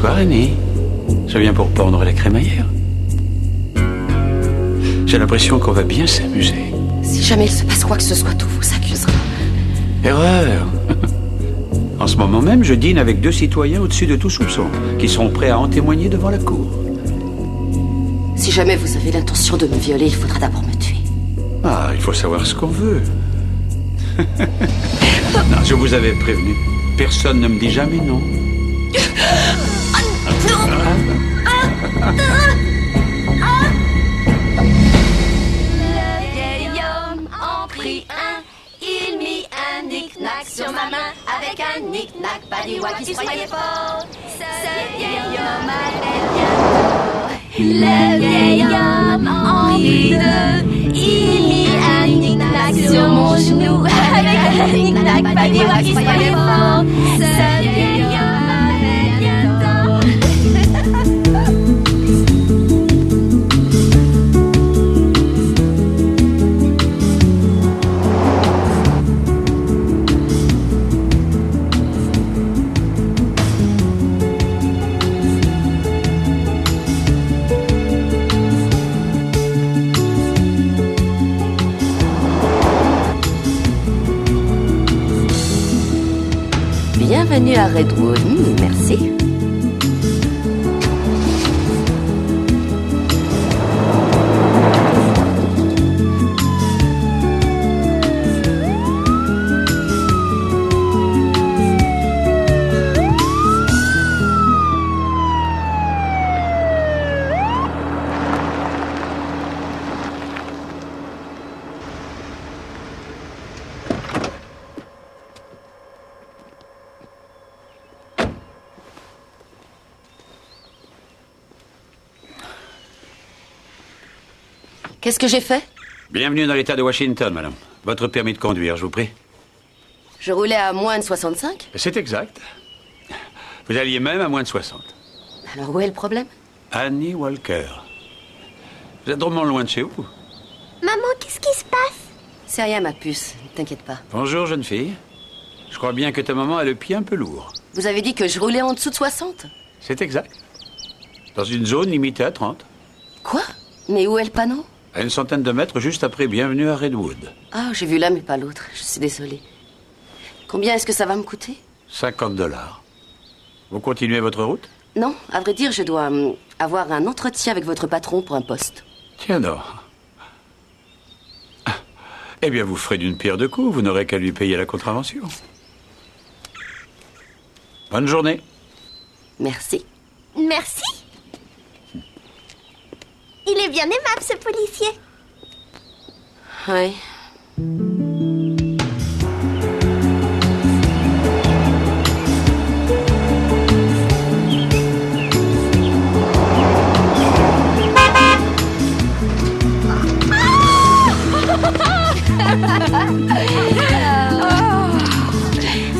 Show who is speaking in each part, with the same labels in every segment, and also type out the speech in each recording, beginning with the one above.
Speaker 1: Bonsoir, Annie. Je viens pour pendre la crémaillère. J'ai l'impression qu'on va bien s'amuser.
Speaker 2: Si jamais il se passe quoi que ce soit, tout vous accusera.
Speaker 1: Erreur. En ce moment même, je dîne avec 2 citoyens au-dessus de tout soupçon, qui sont prêts à en témoigner devant la cour.
Speaker 2: Si jamais vous avez l'intention de me violer, il faudra d'abord me tuer.
Speaker 1: Ah, il faut savoir ce qu'on veut. Non, je vous avais prévenu. Personne ne me dit jamais non.
Speaker 3: Le vieil homme en prit un, il mit un knick-knack sur ma main. Avec un knick-knack, pas des doigts qui se croyaient fort. Ce vieil homme avait bientôt. Le vieil homme en prit deux, il mit un knick-knack sur mon genou. Avec un knick-knack, pas des doigts qui se croyaient fort. Ce vieil homme avait bientôt.
Speaker 2: Bienvenue à Redwood. Merci. Qu'est-ce que j'ai fait?
Speaker 1: Bienvenue dans l'État de Washington, madame. Votre permis de conduire, je vous prie.
Speaker 2: Je roulais à moins de 65?
Speaker 1: C'est exact. Vous alliez même à moins de 60.
Speaker 2: Alors où est le problème?
Speaker 1: Annie Walker. Vous êtes drôlement loin de chez vous.
Speaker 3: Maman, qu'est-ce qui se passe?
Speaker 2: C'est rien, ma puce. Ne t'inquiète pas.
Speaker 1: Bonjour, jeune fille. Je crois bien que ta maman a le pied un peu lourd.
Speaker 2: Vous avez dit que je roulais en dessous de 60?
Speaker 1: C'est exact. Dans une zone limitée à 30.
Speaker 2: Quoi? Mais où est le panneau?
Speaker 1: À une centaine de mètres juste après Bienvenue à Redwood.
Speaker 2: Ah, j'ai vu l'un mais pas l'autre. Je suis désolée. Combien est-ce que ça va me coûter?
Speaker 1: 50$. Vous continuez votre route?
Speaker 2: Non, à vrai dire, je dois avoir un entretien avec votre patron pour un poste.
Speaker 1: Tiens donc. Eh bien, vous ferez d'une pierre deux coups. Vous n'aurez qu'à lui payer la contravention. Bonne journée.
Speaker 2: Merci.
Speaker 3: Merci. Il est bien aimable, ce policier.
Speaker 2: Oui.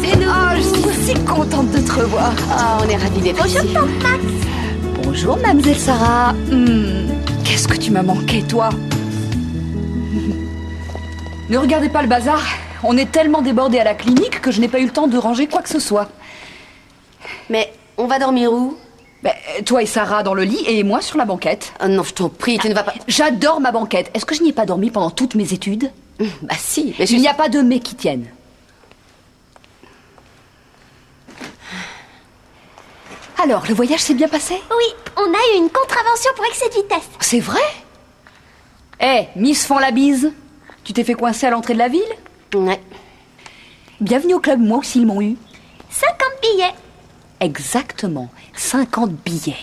Speaker 3: C'est nous.
Speaker 4: Oh, je suis si contente de te revoir.
Speaker 2: Ah, on est ravis d'être ici.
Speaker 3: Bonjour, tante Max.
Speaker 4: Bonjour, mademoiselle Sarah. Qu'est-ce que tu m'as manqué, toi? Ne regardez pas le bazar. On est tellement débordés à la clinique que je n'ai pas eu le temps de ranger quoi que ce soit.
Speaker 2: Mais on va dormir où?
Speaker 4: Ben, toi et Sarah dans le lit et moi sur la banquette.
Speaker 2: Oh non, je t'en prie, tu ne vas pas...
Speaker 4: J'adore ma banquette. Est-ce que je n'y ai pas dormi pendant toutes mes études?
Speaker 2: Bah si, mais
Speaker 4: Il n'y a pas de mais qui tiennent. Alors, le voyage s'est bien passé?
Speaker 3: Oui, on a eu une contravention pour excès de vitesse.
Speaker 4: C'est vrai? Eh, Miss font la bise. Tu t'es fait coincer à l'entrée de la ville?
Speaker 2: Ouais.
Speaker 4: Bienvenue au club, moi aussi ils m'ont eu.
Speaker 3: 50 billets.
Speaker 4: Exactement, 50 billets.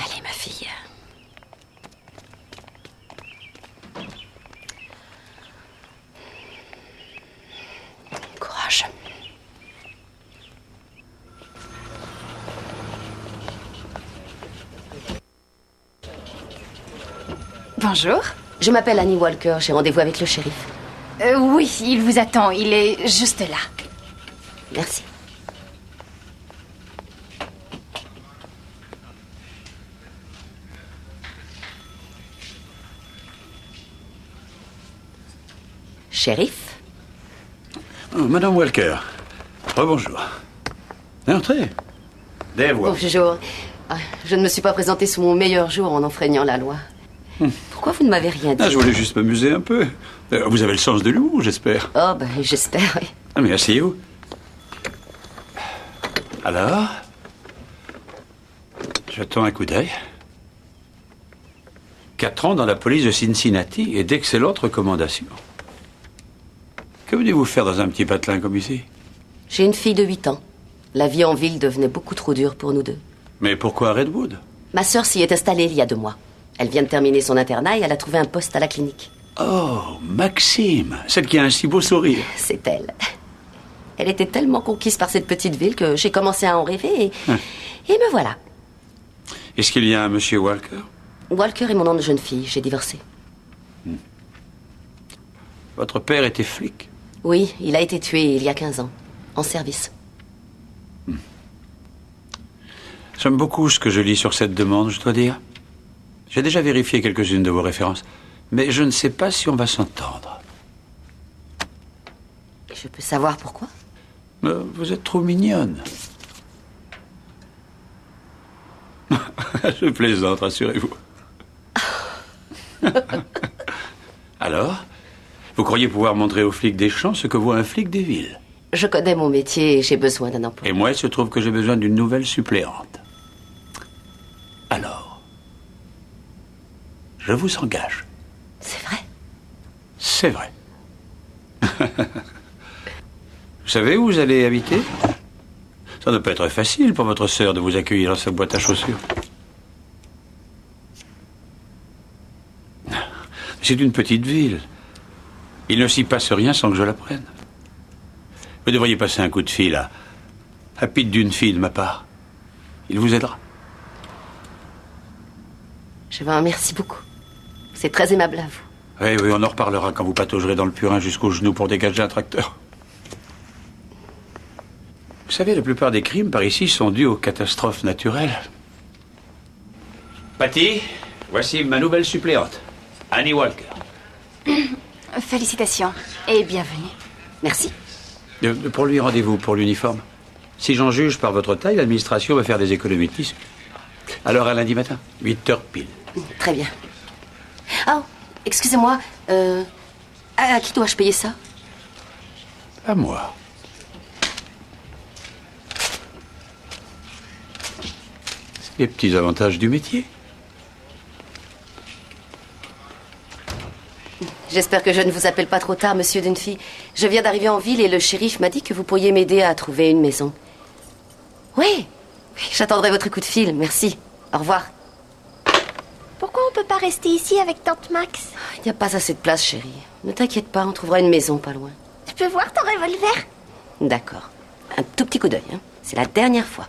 Speaker 2: Allez, ma fille. Courage.
Speaker 5: Bonjour.
Speaker 2: Je m'appelle Annie Walker, j'ai rendez-vous avec le shérif.
Speaker 5: Oui, il vous attend, il est juste là.
Speaker 2: Merci. Shérif?
Speaker 1: Oh, Madame Walker. Rebonjour. Entrez. Dave Walker.
Speaker 2: Bonjour. Je ne me suis pas présentée sous mon meilleur jour en enfreignant la loi. Pourquoi vous ne m'avez rien dit?
Speaker 1: Je voulais juste m'amuser un peu. Vous avez le sens de l'humour, j'espère.
Speaker 2: Oh, j'espère, oui.
Speaker 1: Ah, mais asseyez-vous. Alors? Jetons un coup d'œil. 4 ans dans la police de Cincinnati et d'excellentes recommandations. Que venez-vous faire dans un petit patelin comme ici?
Speaker 2: J'ai une fille de 8 ans. La vie en ville devenait beaucoup trop dure pour nous deux.
Speaker 1: Mais pourquoi Redwood?
Speaker 2: Ma sœur s'y est installée il y a 2 mois. Elle vient de terminer son internat et elle a trouvé un poste à la clinique.
Speaker 1: Oh, Maxime, celle qui a un si beau sourire.
Speaker 2: C'est elle. Elle était tellement conquise par cette petite ville que j'ai commencé à en rêver et me voilà.
Speaker 1: Est-ce qu'il y a un monsieur Walker?
Speaker 2: Walker est mon nom de jeune fille. J'ai divorcé.
Speaker 1: Votre père était flic?
Speaker 2: Oui, il a été tué il y a 15 ans. En service.
Speaker 1: J'aime beaucoup ce que je lis sur cette demande, je dois dire. J'ai déjà vérifié quelques-unes de vos références, mais je ne sais pas si on va s'entendre.
Speaker 2: Je peux savoir pourquoi?
Speaker 1: Vous êtes trop mignonne. Je plaisante, rassurez-vous. Alors, vous croyez pouvoir montrer aux flics des champs ce que voit un flic des villes?
Speaker 2: Je connais mon métier et j'ai besoin d'un emploi.
Speaker 1: Et moi, il se trouve que j'ai besoin d'une nouvelle suppléante. Alors, je vous engage.
Speaker 2: C'est vrai?
Speaker 1: C'est vrai. Vous savez où vous allez habiter? Ça ne peut être facile pour votre sœur de vous accueillir dans sa boîte à chaussures. C'est une petite ville. Il ne s'y passe rien sans que je l'apprenne. Vous devriez passer un coup de fil à Pete d'une fille de ma part. Il vous aidera.
Speaker 2: Je vous remercie beaucoup. C'est très aimable à vous.
Speaker 1: Oui, on en reparlera quand vous pataugerez dans le purin jusqu'aux genoux pour dégager un tracteur. Vous savez, la plupart des crimes par ici sont dus aux catastrophes naturelles. Patty, voici ma nouvelle suppléante, Annie Walker.
Speaker 5: Félicitations et bienvenue.
Speaker 2: Merci.
Speaker 1: Pour lui, rendez-vous pour l'uniforme. Si j'en juge par votre taille, l'administration va faire des économies de tissu. Alors à lundi matin, 8h pile.
Speaker 2: Très bien. Oh, excusez-moi. À qui dois-je payer ça?
Speaker 1: À moi. C'est les petits avantages du métier.
Speaker 2: J'espère que je ne vous appelle pas trop tard, monsieur Dunphy. Je viens d'arriver en ville et le shérif m'a dit que vous pourriez m'aider à trouver une maison. Oui, j'attendrai votre coup de fil, merci. Au revoir.
Speaker 3: Pourquoi on peut pas rester ici avec Tante Max?
Speaker 2: Il n'y a pas assez de place, chérie. Ne t'inquiète pas, on trouvera une maison pas loin.
Speaker 3: Je peux voir ton revolver?
Speaker 2: D'accord. Un tout petit coup d'œil, hein. C'est la dernière fois.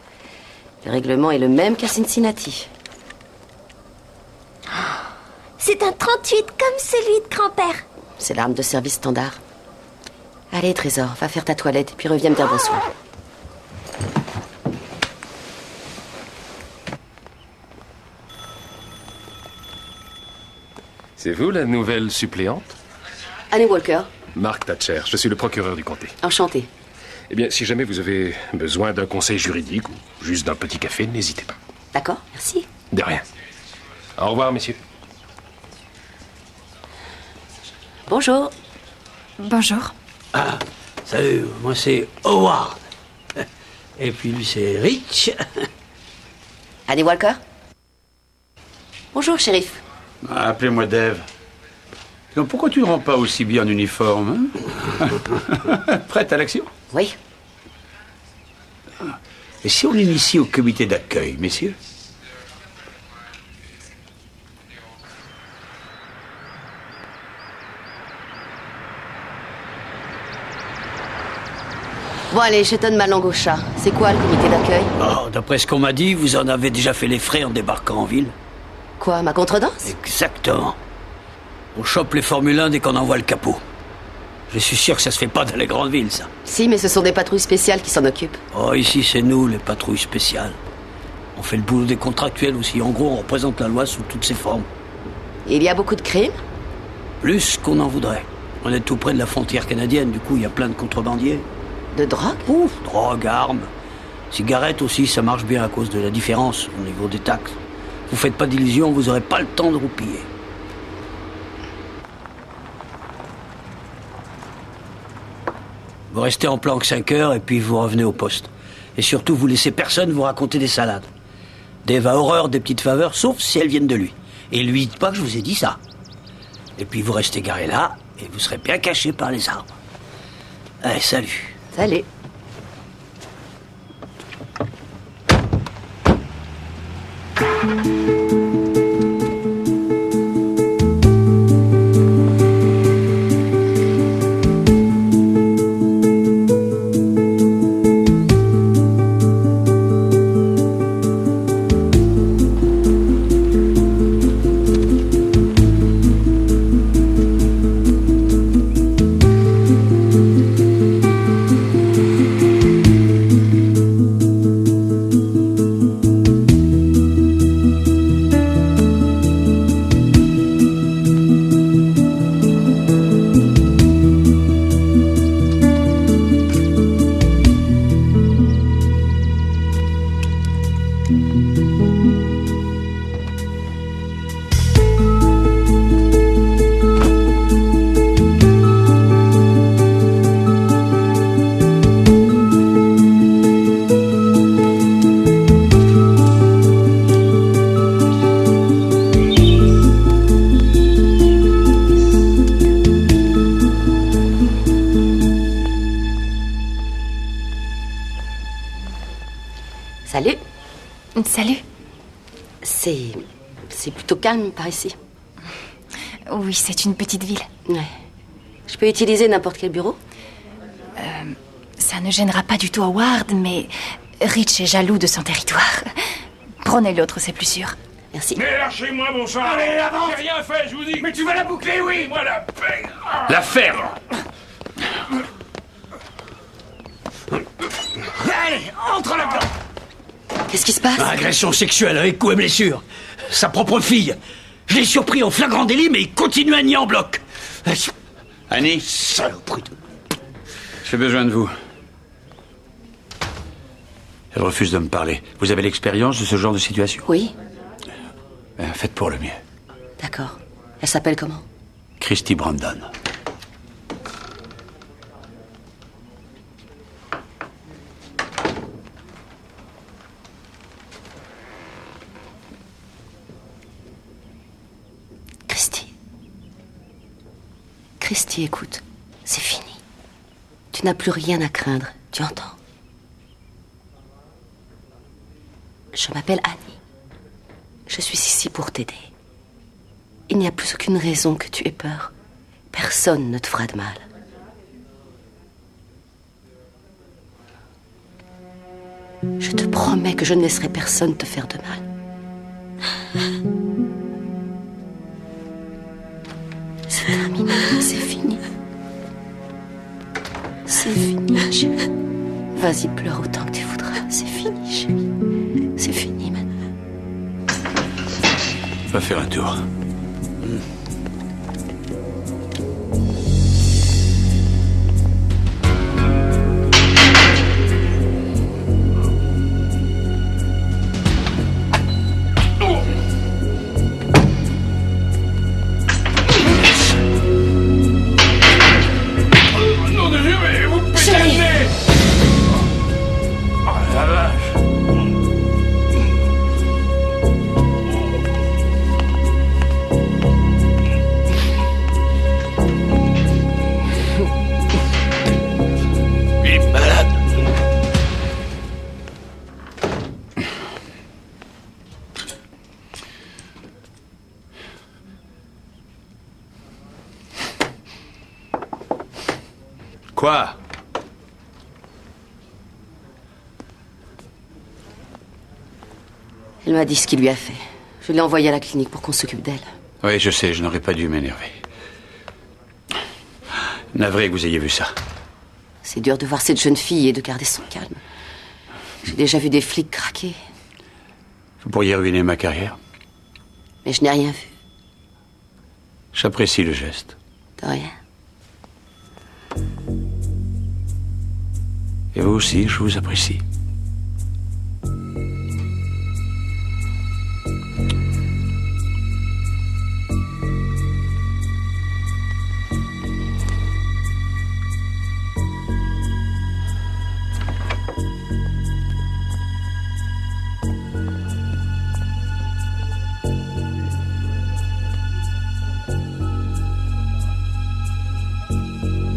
Speaker 2: Le règlement est le même qu'à Cincinnati.
Speaker 3: C'est un 38 comme celui de grand-père.
Speaker 2: C'est l'arme de service standard. Allez, Trésor, va faire ta toilette, puis reviens me dire bonsoir.
Speaker 6: C'est vous, la nouvelle suppléante?
Speaker 2: Annie Walker,
Speaker 6: Mark Thatcher, je suis le procureur du comté.
Speaker 2: enchanté.
Speaker 6: Eh bien, si jamais vous avez besoin d'un conseil juridique ou juste d'un petit café, n'hésitez pas.
Speaker 2: D'accord, merci.
Speaker 6: De rien. Au revoir, messieurs.
Speaker 2: Bonjour.
Speaker 5: Bonjour.
Speaker 7: Ah, salut, moi c'est Howard. Et puis lui c'est Rich.
Speaker 2: Annie Walker. Bonjour, shérif.
Speaker 1: Appelez-moi Dave. Donc pourquoi tu ne rends pas aussi bien en uniforme, hein? Prête à l'action?
Speaker 2: Oui.
Speaker 1: Et si on l'initie au comité d'accueil, messieurs?
Speaker 2: Bon, allez, je donne ma langue au chat. C'est quoi le comité d'accueil?
Speaker 7: Oh, d'après ce qu'on m'a dit, vous en avez déjà fait les frais en débarquant en ville.
Speaker 2: Quoi, ma contredanse?
Speaker 7: Exactement. On chope les Formule 1 dès qu'on envoie le capot. Je suis sûr que ça se fait pas dans les grandes villes, ça.
Speaker 2: Si, mais ce sont des patrouilles spéciales qui s'en occupent.
Speaker 7: Oh, ici c'est nous, les patrouilles spéciales. On fait le boulot des contractuels aussi. En gros, on représente la loi sous toutes ses formes.
Speaker 2: Il y a beaucoup de crimes?
Speaker 7: Plus qu'on en voudrait. On est tout près de la frontière canadienne, du coup, il y a plein de contrebandiers.
Speaker 2: De drogue?
Speaker 7: Ouf, drogue, armes. Cigarettes aussi, ça marche bien à cause de la différence au niveau des taxes. Vous faites pas d'illusions, vous aurez pas le temps de roupiller. Vous restez en planque 5 heures et puis vous revenez au poste. Et surtout, vous laissez personne vous raconter des salades. Dave a horreur des petites faveurs, sauf si elles viennent de lui. Et lui dites pas que je vous ai dit ça. Et puis vous restez garé là, et vous serez bien caché par les arbres. Allez, salut.
Speaker 2: Salut. Salut.
Speaker 5: Salut.
Speaker 2: C'est plutôt calme par ici.
Speaker 5: Oui, c'est une petite ville.
Speaker 2: Ouais. Je peux utiliser n'importe quel bureau?
Speaker 5: Ça ne gênera pas du tout Howard, mais Rich est jaloux de son territoire. Prenez l'autre, c'est plus sûr.
Speaker 2: Merci.
Speaker 8: Mais lâchez-moi, bon sang! Allez, avance! J'ai rien fait, je vous dis! Mais tu vas la boucler, oui! Moi, la paix!
Speaker 1: La ferme!
Speaker 8: Allez, entre là-dedans!
Speaker 2: Qu'est-ce qui se passe?
Speaker 7: Agression sexuelle avec coup et blessure. Sa propre fille. Je l'ai surpris en flagrant délit, mais il continue à nier en bloc.
Speaker 1: Annie,
Speaker 7: Saloperie de...
Speaker 1: j'ai besoin de vous. Elle refuse de me parler. Vous avez l'expérience de ce genre de situation?
Speaker 2: Oui,
Speaker 1: Faites pour le mieux.
Speaker 2: d'accord. Elle s'appelle comment?
Speaker 1: Christy Brandon.
Speaker 2: Christy, écoute, c'est fini. Tu n'as plus rien à craindre, tu entends? Je m'appelle Annie. Je suis ici pour t'aider. Il n'y a plus aucune raison que tu aies peur. Personne ne te fera de mal. Je te promets que je ne laisserai personne te faire de mal. C'est terminé, c'est fini. C'est fini, chérie. Vas-y, pleure autant que tu voudras. C'est fini, chérie. C'est fini maintenant.
Speaker 1: Va faire un tour.
Speaker 8: Nom de Dieu, mais vous pétez le nez! Oh la vache!
Speaker 1: Il est malade. Quoi?
Speaker 2: Elle m'a dit ce qu'il lui a fait. Je l'ai envoyée à la clinique pour qu'on s'occupe d'elle.
Speaker 1: Oui, je sais, je n'aurais pas dû m'énerver. Navré que vous ayez vu ça.
Speaker 2: C'est dur de voir cette jeune fille et de garder son calme. J'ai déjà vu des flics craquer,
Speaker 1: Vous pourriez ruiner ma carrière.
Speaker 2: mais je n'ai rien vu.
Speaker 1: J'apprécie le geste.
Speaker 2: De rien.
Speaker 1: Et vous aussi, je vous apprécie.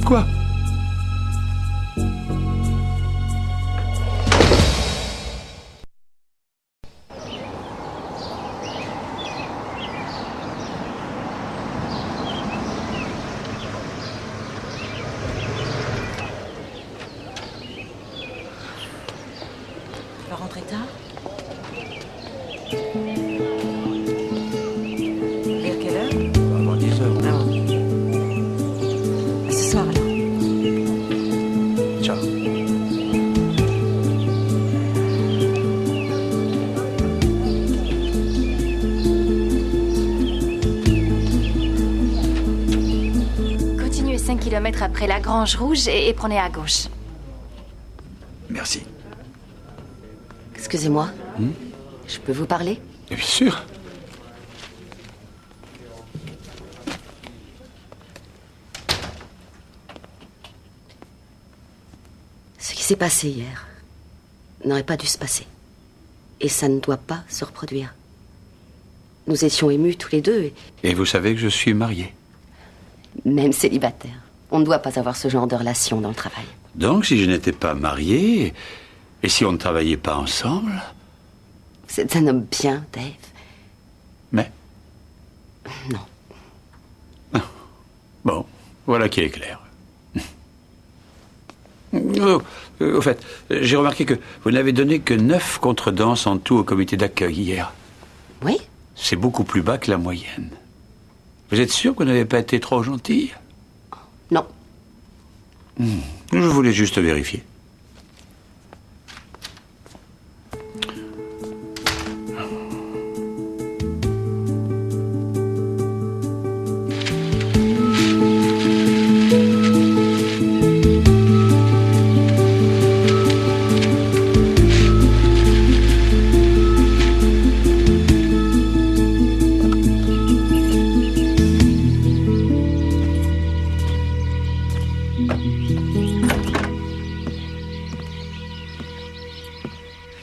Speaker 1: Quoi ?
Speaker 9: Tu vas rentrer tard? Vers quelle heure?
Speaker 1: Avant 10 heures.
Speaker 9: Ah bon. À ce soir alors.
Speaker 1: Ciao.
Speaker 5: Continuez 5 kilomètres après la Grange Rouge et prenez à gauche.
Speaker 10: Merci.
Speaker 2: Excusez-moi. Je peux vous parler?
Speaker 1: Et bien sûr.
Speaker 2: Ce qui s'est passé hier n'aurait pas dû se passer. Et ça ne doit pas se reproduire. Nous étions émus tous les deux,
Speaker 1: Et vous savez que je suis marié.
Speaker 2: même célibataires. On ne doit pas avoir ce genre de relation dans le travail.
Speaker 1: Donc, si je n'étais pas marié, et si on ne travaillait pas ensemble...
Speaker 2: C'est un homme bien, Dave.
Speaker 1: Mais...
Speaker 2: Non.
Speaker 1: Bon, voilà qui est clair. Oh, au fait, j'ai remarqué que vous n'avez donné que 9 contredanses en tout au comité d'accueil hier.
Speaker 2: Oui?
Speaker 1: C'est beaucoup plus bas que la moyenne. Vous êtes sûr que vous n'avez pas été trop gentil?
Speaker 2: Non.
Speaker 1: Je voulais juste vérifier.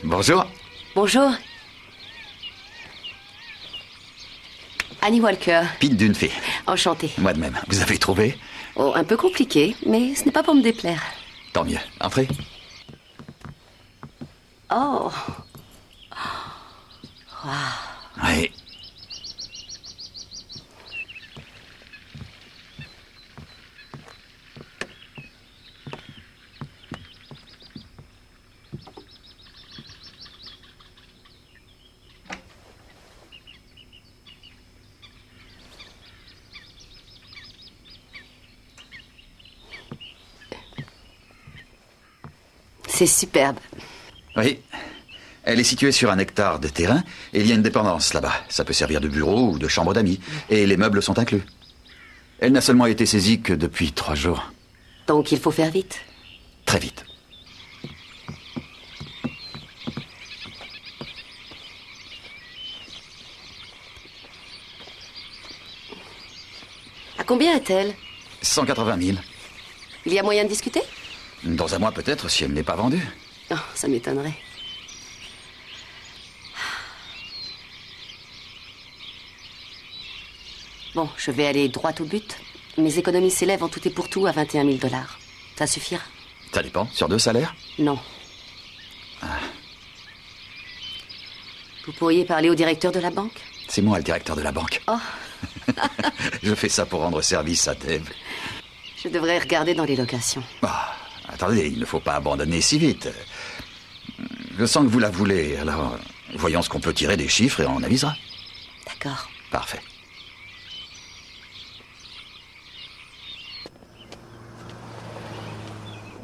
Speaker 10: Bonjour.
Speaker 2: Bonjour. Annie Walker.
Speaker 10: Pete Dunphy.
Speaker 2: Enchantée.
Speaker 10: Moi de même. Vous avez trouvé?
Speaker 2: Oh, un peu compliqué, mais ce n'est pas pour me déplaire.
Speaker 10: Tant mieux. Entrez.
Speaker 2: Oh.
Speaker 10: Oui.
Speaker 2: C'est superbe.
Speaker 10: Oui. Elle est située sur 1 hectare de terrain et il y a une dépendance là-bas. Ça peut servir de bureau ou de chambre d'amis. Et les meubles sont inclus. Elle n'a seulement été saisie que depuis 3 jours.
Speaker 2: Donc il faut faire vite.
Speaker 10: Très vite.
Speaker 2: À combien est-elle?
Speaker 10: 180 000.
Speaker 2: Il y a moyen de discuter?
Speaker 10: Dans un mois peut-être, si elle n'est pas vendue.
Speaker 2: Oh, ça m'étonnerait. Bon, je vais aller droit au but. Mes économies s'élèvent en tout et pour tout à 21 000 $. Ça suffira?
Speaker 10: Ça dépend. Sur 2 salaires?
Speaker 2: Non. Vous pourriez parler au directeur de la banque?
Speaker 10: C'est moi le directeur de la banque.
Speaker 2: Oh.
Speaker 10: Je fais ça pour rendre service à Dave.
Speaker 2: Je devrais regarder dans les locations.
Speaker 10: Ah, attendez, il ne faut pas abandonner si vite. Je sens que vous la voulez, alors voyons ce qu'on peut tirer des chiffres et on avisera.
Speaker 2: D'accord.
Speaker 10: Parfait.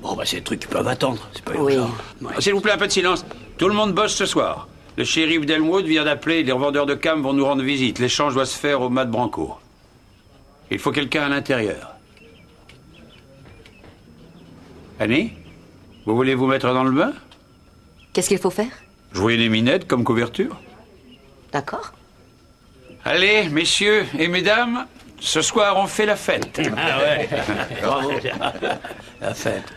Speaker 7: Bon, bah, c'est des trucs qui peuvent attendre. C'est pas
Speaker 2: Oui.
Speaker 7: urgent. Ouais.
Speaker 1: S'il vous plaît, un peu de silence. Tout le monde bosse ce soir. Le shérif d'Elmwood vient d'appeler, les revendeurs de cam vont nous rendre visite. L'échange doit se faire au Mat Branco. Il faut quelqu'un à l'intérieur. Annie, vous voulez vous mettre dans le bain?
Speaker 2: Qu'est-ce qu'il faut faire?
Speaker 1: Jouer les minettes comme couverture?
Speaker 2: D'accord.
Speaker 1: Allez, messieurs et mesdames, ce soir on fait la fête.
Speaker 7: Ah ouais. Bravo. La fête.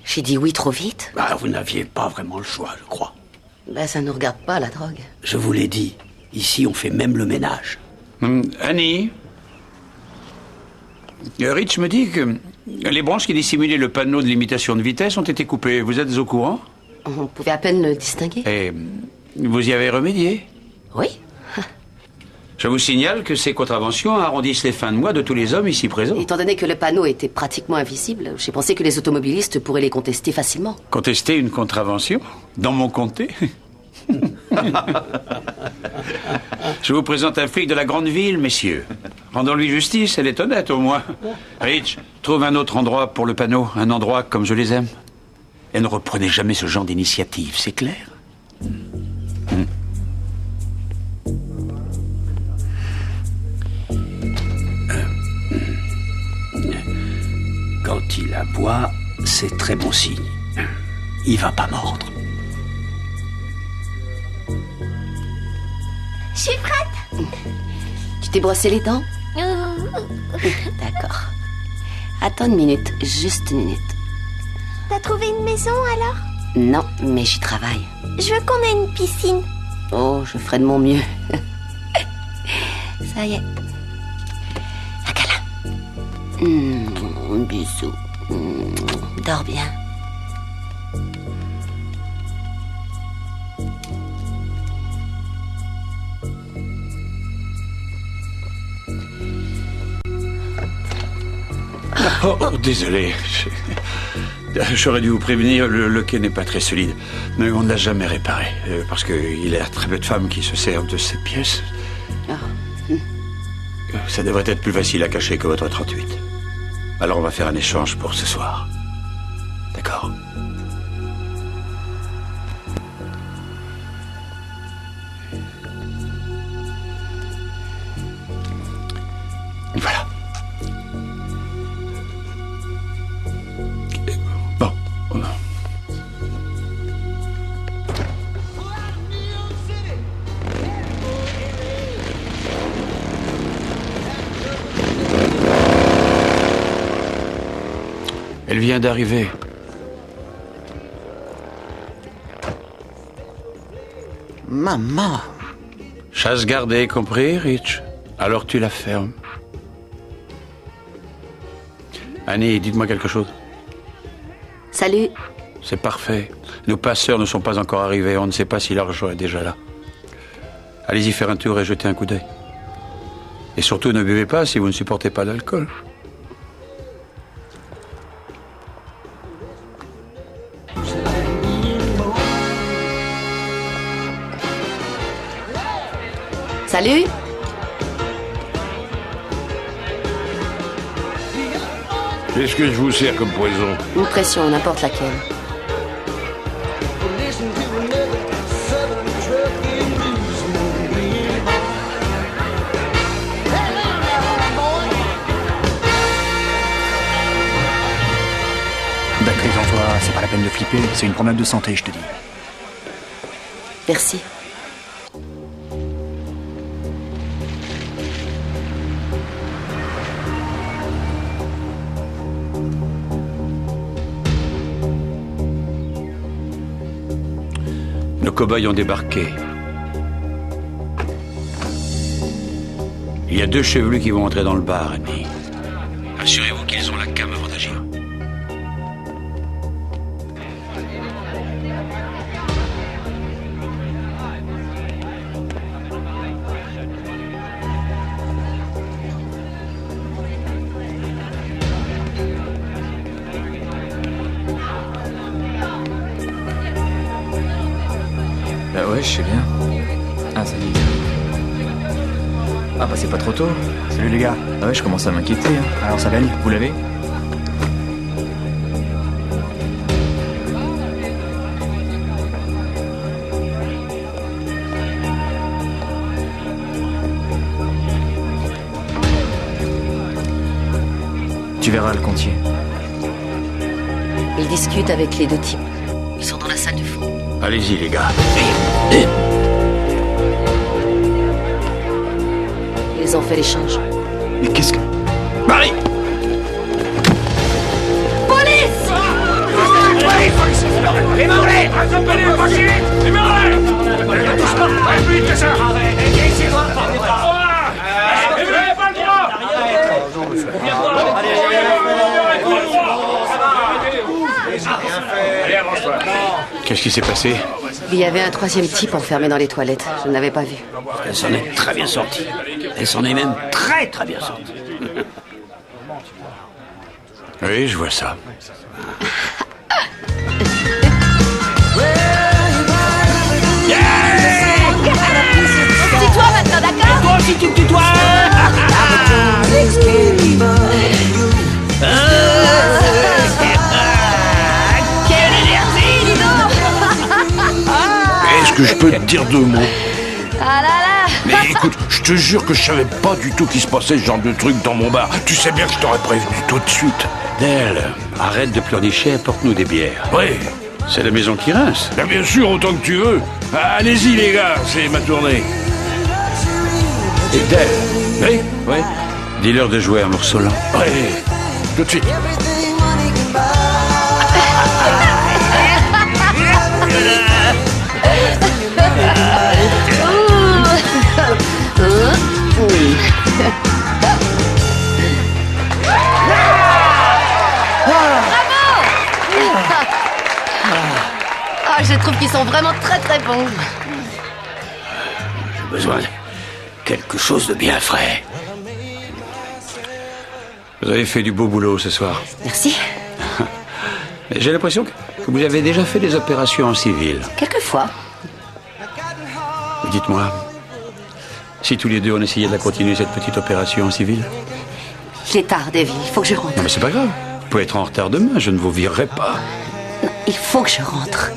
Speaker 2: J'ai dit oui trop vite?
Speaker 7: Bah, vous n'aviez pas vraiment le choix, je crois.
Speaker 2: Ben, ça ne nous regarde pas, la drogue.
Speaker 7: Je vous l'ai dit, ici on fait même le ménage.
Speaker 1: Annie, Rich me dit que les branches qui dissimulaient le panneau de limitation de vitesse ont été coupées. Vous êtes au courant?
Speaker 2: On pouvait à peine le distinguer.
Speaker 1: Et vous y avez remédié?
Speaker 2: Oui.
Speaker 1: Je vous signale que ces contraventions arrondissent les fins de mois de tous les hommes ici présents.
Speaker 2: Étant donné que le panneau était pratiquement invisible, j'ai pensé que les automobilistes pourraient les contester facilement.
Speaker 1: Contester une contravention? Dans mon comté? Je vous présente un flic de la grande ville, messieurs. Rendons-lui justice, elle est honnête au moins. Rich, trouve un autre endroit pour le panneau, un endroit comme je les aime. Et ne reprenez jamais ce genre d'initiative, c'est clair?
Speaker 7: Quand il aboie, c'est très bon signe. Il va pas mordre.
Speaker 3: Je suis prête.
Speaker 2: Tu t'es brossé les dents? D'accord. Attends une minute, juste une minute.
Speaker 3: T'as trouvé une maison alors?
Speaker 2: Non, mais j'y travaille.
Speaker 3: Je veux qu'on ait une piscine.
Speaker 2: Oh, je ferai de mon mieux. Ça y est. Un câlin. Un bisou. Dors bien.
Speaker 1: Oh, désolé. J'aurais dû vous prévenir, le quai n'est pas très solide. Mais on ne l'a jamais réparé. Parce qu'il y a très peu de femmes qui se servent de cette pièce. Ça devrait être plus facile à cacher que votre 38. Alors on va faire un échange pour ce soir. D'accord? Voilà. Bon. Elle vient d'arriver.
Speaker 10: Maman!
Speaker 1: Chasse gardée, compris, Rich? Alors tu la fermes. Annie, dites-moi quelque chose.
Speaker 2: Salut.
Speaker 1: C'est parfait. Nos passeurs ne sont pas encore arrivés. On ne sait pas si l'argent est déjà là. Allez-y faire un tour et jetez un coup d'œil. Et surtout, ne buvez pas si vous ne supportez pas l'alcool.
Speaker 2: Salut.
Speaker 8: Qu'est-ce que je vous sers comme poison?
Speaker 2: Une pression, n'importe laquelle.
Speaker 11: Détends-toi, c'est pas la peine de flipper, c'est une promenade de santé, je te dis.
Speaker 2: Merci.
Speaker 1: Nos cow-boys ont débarqué. Il y a 2 chevelus qui vont entrer dans le bar, Annie. Assurez-vous qu'ils ont la came avant d'agir.
Speaker 12: Bah ouais, je sais bien. Ah, salut. Ah bah c'est pas trop tôt.
Speaker 11: Salut les gars.
Speaker 12: Ah ouais, je commence à m'inquiéter. Hein.
Speaker 11: Alors ça baigne, vous l'avez?
Speaker 12: Tu verras le comptier.
Speaker 2: Il discute avec les deux types. Ils sont dans la salle du fond.
Speaker 1: Allez-y, les gars.
Speaker 2: Ils ont fait l'échange.
Speaker 10: Mais qu'est-ce que...
Speaker 1: Marie!
Speaker 2: Police!
Speaker 8: Les Maoris! Attrapez-les, approchez! Les Maoris! Plus vite que ça! Et vous n'avez pas le droit! Allez, avance-toi.
Speaker 1: Qu'est-ce qui s'est passé?
Speaker 2: Il y avait un troisième type enfermé dans les toilettes. Je ne l'avais pas vu.
Speaker 7: Elle s'en est très bien sortie. Elle s'en est même très très bien sortie.
Speaker 1: Oui, je vois ça.
Speaker 3: Tais-toi maintenant, d'accord?
Speaker 7: Toi aussi tu me tutoies. Quelle énergie, dis donc.
Speaker 13: Est-ce que je peux te dire 2 mots?
Speaker 3: Ah là là!
Speaker 13: Mais écoute, je te jure que je savais pas du tout qu'il se passait ce genre de truc dans mon bar. Tu sais bien que je t'aurais prévenu tout de suite.
Speaker 1: Dale, arrête de pleurnicher, apporte-nous des bières.
Speaker 13: Oui.
Speaker 1: C'est la maison qui rince.
Speaker 13: Ben bien sûr, autant que tu veux. Allez-y les gars, c'est ma tournée.
Speaker 1: Et Dale,
Speaker 13: Oui.
Speaker 1: ouais, dis-leur de jouer un morceau lent.
Speaker 13: Oui, tout de suite.
Speaker 2: Ah, je trouve qu'ils sont vraiment très très bons.
Speaker 7: J'ai besoin de quelque chose de bien frais.
Speaker 1: Vous avez fait du beau boulot ce soir.
Speaker 2: Merci.
Speaker 1: J'ai l'impression que vous avez déjà fait des opérations en civil.
Speaker 2: Quelquefois.
Speaker 1: Dites-moi, si tous les deux on essayait de la continuer cette petite opération en civil?
Speaker 2: Il est tard, Davy. Il faut que je rentre.
Speaker 1: Non mais c'est pas grave. Vous pouvez être en retard demain, je ne vous virerai pas.
Speaker 2: Non, il faut que je rentre.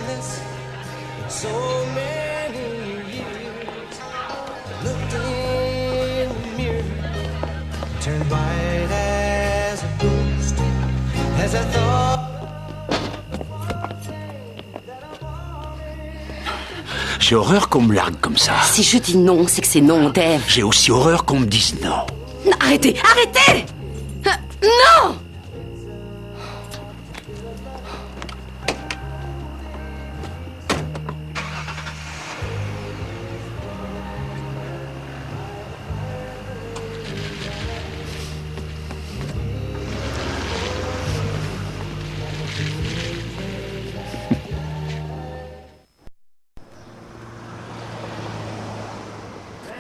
Speaker 1: J'ai horreur qu'on me largue comme ça.
Speaker 2: Si je dis non, c'est que c'est non, Dave.
Speaker 1: J'ai aussi horreur qu'on me dise non.
Speaker 2: Non, arrêtez! Arrêtez! Non!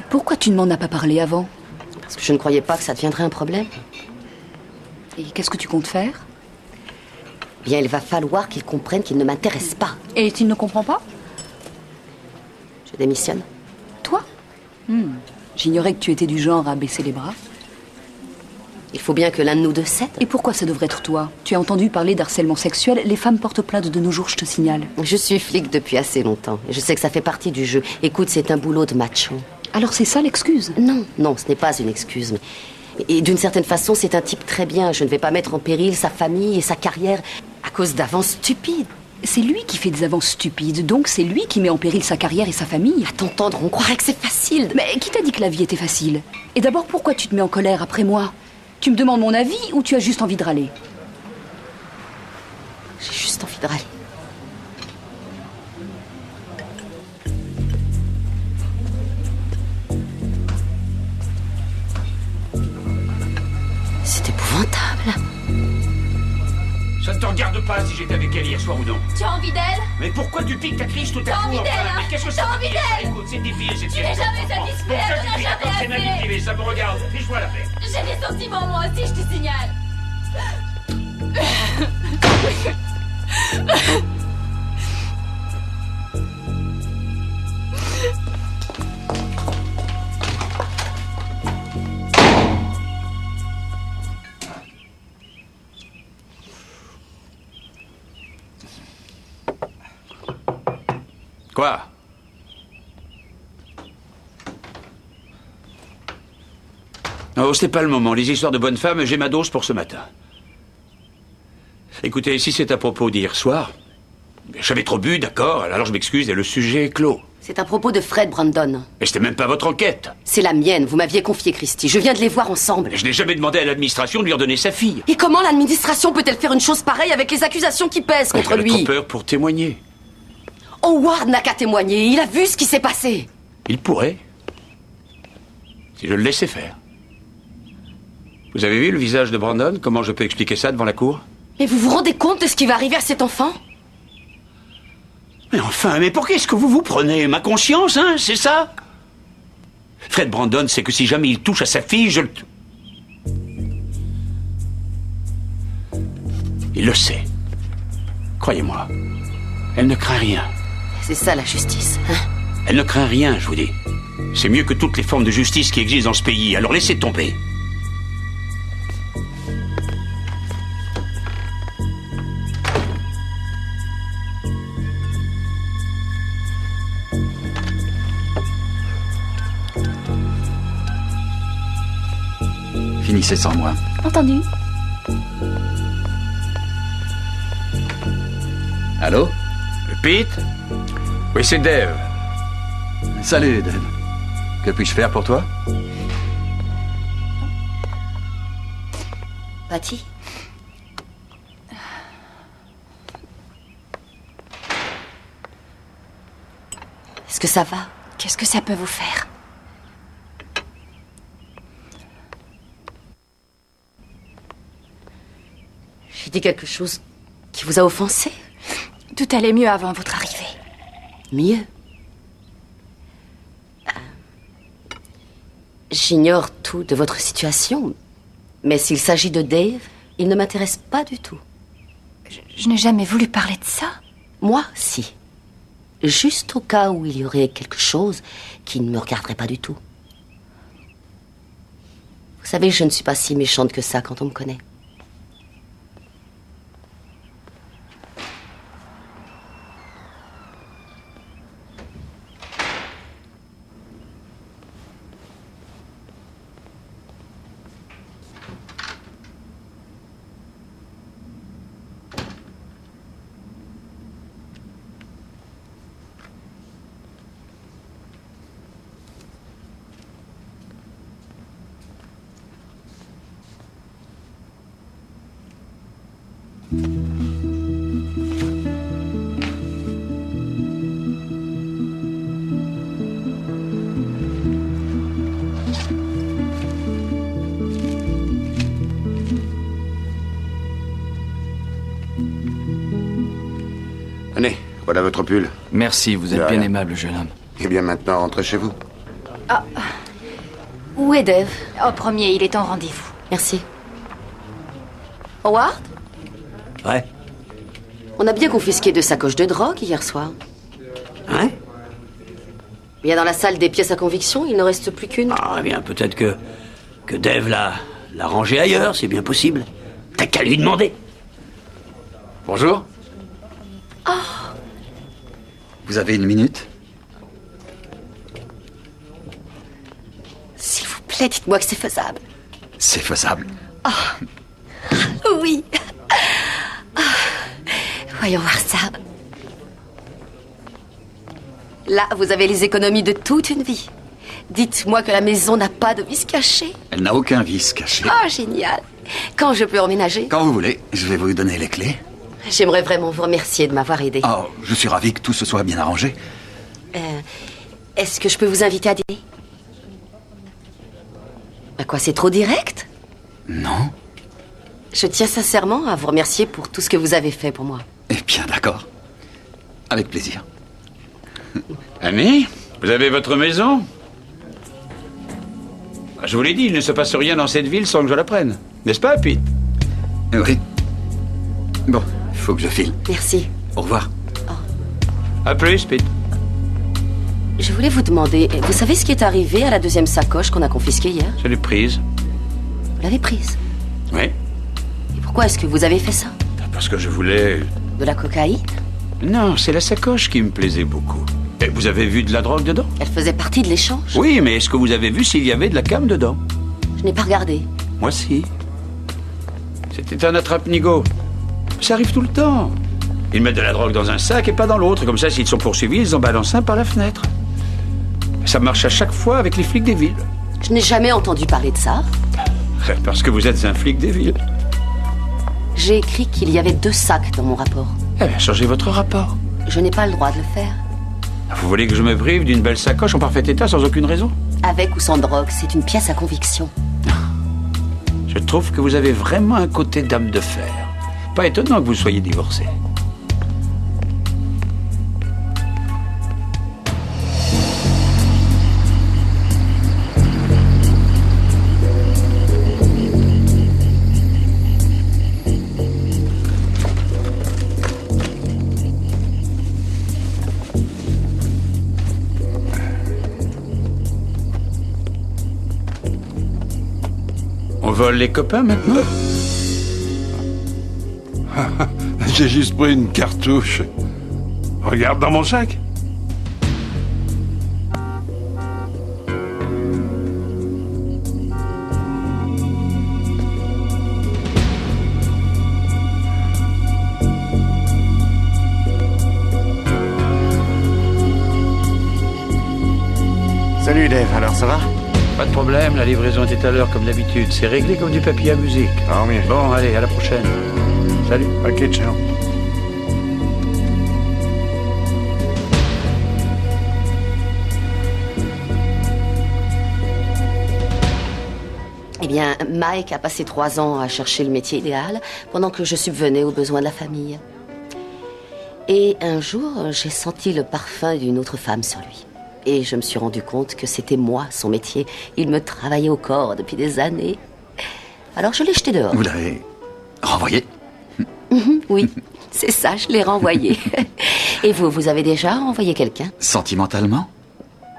Speaker 4: Pourquoi tu ne m'en as pas parlé avant?
Speaker 2: Parce que je ne croyais pas que ça deviendrait un problème.
Speaker 4: Et qu'est-ce que tu comptes faire?
Speaker 2: Bien, il va falloir qu'il comprenne qu'il ne m'intéresse pas.
Speaker 4: Et tu ne comprends pas?
Speaker 2: Je démissionne.
Speaker 4: Toi? J'ignorais que tu étais du genre à baisser les bras.
Speaker 2: Il faut bien que l'un de nous deux cède.
Speaker 4: Et pourquoi ça devrait être toi? Tu as entendu parler d'harcèlement sexuel? Les femmes portent plainte de nos jours, je te signale.
Speaker 2: Je suis flic depuis assez longtemps. Et je sais que ça fait partie du jeu. Écoute, c'est un boulot de macho.
Speaker 4: Alors c'est ça l'excuse?
Speaker 2: Non, non, ce n'est pas une excuse. Et d'une certaine façon, c'est un type très bien. Je ne vais pas mettre en péril sa famille et sa carrière à cause d'avances stupides.
Speaker 4: C'est lui qui fait des avances stupides, donc c'est lui qui met en péril sa carrière et sa famille.
Speaker 2: À t'entendre, on croirait que c'est facile.
Speaker 4: Mais qui t'a dit que la vie était facile? Et d'abord, pourquoi tu te mets en colère après moi? Tu me demandes mon avis ou tu as juste envie de râler?
Speaker 2: J'ai juste envie de râler. C'est épouvantable.
Speaker 8: Ça ne te regarde pas si j'étais avec elle hier soir ou non.
Speaker 3: Tu as envie d'elle?
Speaker 8: Mais pourquoi tu piques ta crise tout à
Speaker 3: T'as
Speaker 8: coup
Speaker 3: envie
Speaker 8: enfin?
Speaker 3: d'elle, hein?
Speaker 8: Mais qu'est-ce que ça
Speaker 3: T'as
Speaker 8: veut
Speaker 3: envie
Speaker 8: dire?
Speaker 3: d'elle?
Speaker 8: Écoute, c'est difficile, c'est
Speaker 3: Tu n'es jamais satisfait,
Speaker 8: Bon, ça
Speaker 3: elle
Speaker 8: suffit,
Speaker 3: n'a
Speaker 8: d'accord, c'est
Speaker 3: jamais
Speaker 8: ma
Speaker 3: assez.
Speaker 8: vie privée, ça me regarde. Fiche-moi la paix.
Speaker 3: J'ai des sentiments, moi aussi, je te signale.
Speaker 1: Quoi? Oh, c'est pas le moment. Les histoires de bonne femme, j'ai ma dose pour ce matin. Écoutez, si c'est à propos d'hier soir, j'avais trop bu, d'accord, alors je m'excuse et le sujet est clos.
Speaker 2: C'est à propos de Fred Brandon.
Speaker 1: Mais c'était même pas votre enquête.
Speaker 2: C'est la mienne, vous m'aviez confié Christy. Je viens de les voir ensemble.
Speaker 1: Je n'ai jamais demandé à l'administration de lui redonner sa fille.
Speaker 2: Et comment l'administration peut-elle faire une chose pareille avec les accusations qui pèsent contre
Speaker 1: Elle a trop
Speaker 2: lui?
Speaker 1: peur pour témoigner.
Speaker 2: Howard n'a qu'à témoigner, il a vu ce qui s'est passé.
Speaker 1: Il pourrait. Si je le laissais faire. Vous avez vu le visage de Brandon? Comment je peux expliquer ça devant la cour?
Speaker 2: Mais vous vous rendez compte de ce qui va arriver à cet enfant?
Speaker 1: Mais enfin, mais pour qu'est-ce que vous vous prenez? Ma conscience, hein, c'est ça? Fred Brandon sait que si jamais il touche à sa fille, je le... Il le sait. Croyez-moi. Elle ne craint rien.
Speaker 2: C'est ça la justice, hein?
Speaker 1: Elle ne craint rien, je vous dis. C'est mieux que toutes les formes de justice qui existent dans ce pays, alors laissez tomber.
Speaker 10: Finissez sans moi.
Speaker 4: Entendu.
Speaker 10: Allô?
Speaker 1: Pete? Oui, c'est Dave.
Speaker 10: Salut, Dave. Que puis-je faire pour toi?
Speaker 2: Patty? Est-ce que ça va?
Speaker 5: Qu'est-ce que ça peut vous faire?
Speaker 2: J'ai dit quelque chose qui vous a offensé?
Speaker 5: Tout allait mieux avant votre arrivée.
Speaker 2: Mieux? J'ignore tout de votre situation, mais s'il s'agit de Dave, il ne m'intéresse pas du tout.
Speaker 5: Je n'ai jamais voulu parler de ça.
Speaker 2: Moi, si. Juste au cas où il y aurait quelque chose qui ne me regarderait pas du tout. Vous savez, je ne suis pas si méchante que ça quand on me connaît.
Speaker 13: Allez, voilà votre pull.
Speaker 12: Merci, vous êtes
Speaker 13: De
Speaker 12: bien
Speaker 13: rien.
Speaker 12: aimable, jeune homme.
Speaker 13: Eh bien, maintenant, rentrez chez vous.
Speaker 5: Ah,
Speaker 2: Où est Dave?
Speaker 5: au premier, il est en rendez-vous.
Speaker 2: Merci. Howard?
Speaker 7: Ouais.
Speaker 2: On a bien confisqué 2 sacoches de drogue hier soir.
Speaker 7: Hein?
Speaker 2: Bien dans la salle des pièces à conviction, il ne reste plus qu'une.
Speaker 7: Ah, bien, peut-être que Dave l'a rangé ailleurs, c'est bien possible. T'as qu'à lui demander.
Speaker 1: Bonjour.
Speaker 10: Vous avez une minute?
Speaker 2: S'il vous plaît, dites-moi que c'est faisable.
Speaker 10: C'est faisable.
Speaker 2: Oui. Ah. Voyons voir ça. Là, vous avez les économies de toute une vie. Dites-moi que la maison n'a pas de vice caché.
Speaker 10: Elle n'a aucun vice caché.
Speaker 2: Oh, génial. Quand je peux emménager?
Speaker 10: Quand vous voulez, je vais vous donner les clés.
Speaker 2: J'aimerais vraiment vous remercier de m'avoir aidé.
Speaker 10: Oh, je suis ravi que tout se soit bien arrangé.
Speaker 2: Est-ce que je peux vous inviter à dîner? À quoi, c'est trop direct?
Speaker 10: Non?
Speaker 2: Je tiens sincèrement à vous remercier pour tout ce que vous avez fait pour moi.
Speaker 10: Eh bien, d'accord. Avec plaisir.
Speaker 1: Annie, vous avez votre maison? Je vous l'ai dit, il ne se passe rien dans cette ville sans que je la prenne. N'est-ce pas, Pete?
Speaker 10: Oui. Bon, il faut que je file.
Speaker 2: Merci.
Speaker 10: Au revoir.
Speaker 1: À plus, Pete.
Speaker 2: Je voulais vous demander, vous savez ce qui est arrivé à la 2e sacoche qu'on a confisquée hier?
Speaker 1: Je l'ai prise.
Speaker 2: Vous l'avez prise?
Speaker 1: Oui.
Speaker 2: Et pourquoi est-ce que vous avez fait ça?
Speaker 1: Parce que je voulais...
Speaker 2: De la cocaïne?
Speaker 1: Non, c'est la sacoche qui me plaisait beaucoup. Et vous avez vu de la drogue dedans?
Speaker 2: Elle faisait partie de l'échange?
Speaker 1: Oui, mais est-ce que vous avez vu s'il y avait de la cam dedans?
Speaker 2: Je n'ai pas regardé.
Speaker 1: Moi, si. C'était un attrape-nigo. Ça arrive tout le temps. Ils mettent de la drogue dans un sac et pas dans l'autre. Comme ça, s'ils sont poursuivis, ils en balancent un par la fenêtre. Ça marche à chaque fois avec les flics des villes.
Speaker 2: Je n'ai jamais entendu parler de ça.
Speaker 1: Parce que vous êtes un flic des villes.
Speaker 2: J'ai écrit qu'il y avait 2 sacs dans mon rapport.
Speaker 1: Eh bien, changez votre rapport.
Speaker 2: Je n'ai pas le droit de le faire.
Speaker 1: Vous voulez que je me prive d'une belle sacoche en parfait état sans aucune raison?
Speaker 2: Avec ou sans drogue, c'est une pièce à conviction.
Speaker 1: Je trouve que vous avez vraiment un côté dame de fer. Pas étonnant que vous soyez divorcé. On vole les copains maintenant?
Speaker 13: J'ai juste pris une cartouche. Regarde dans mon sac.
Speaker 11: Salut Dave, alors ça va?
Speaker 1: Pas de problème, la livraison était à l'heure comme d'habitude. C'est réglé comme du papier à musique.
Speaker 11: Tant mieux.
Speaker 1: Bon, allez, à la prochaine. Salut.
Speaker 11: Ok, ciao.
Speaker 2: Eh bien, Mike a passé 3 ans à chercher le métier idéal pendant que je subvenais aux besoins de la famille. Et un jour, j'ai senti le parfum d'une autre femme sur lui. Et je me suis rendu compte que c'était moi, son métier. Il me travaillait au corps depuis des années. Alors je l'ai jeté dehors.
Speaker 10: Vous l'avez renvoyé?
Speaker 2: Oui, c'est ça, je l'ai renvoyé. Et vous avez déjà envoyé quelqu'un?
Speaker 10: Sentimentalement?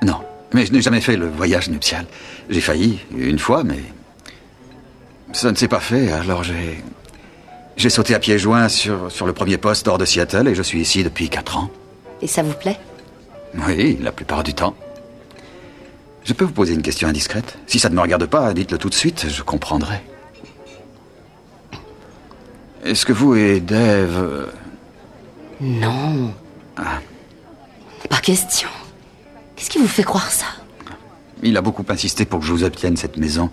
Speaker 10: Non, mais je n'ai jamais fait le voyage nuptial. J'ai failli, une fois, mais ça ne s'est pas fait, alors j'ai sauté à pieds joints sur le premier poste hors de Seattle et je suis ici depuis 4 ans.
Speaker 2: Et ça vous plaît?
Speaker 10: Oui, la plupart du temps. Je peux vous poser une question indiscrète? Si ça ne me regarde pas, dites-le tout de suite, je comprendrai. Est-ce que vous et Dave...
Speaker 2: Non. Pas question. Qu'est-ce qui vous fait croire ça?
Speaker 10: Il a beaucoup insisté pour que je vous obtienne cette maison.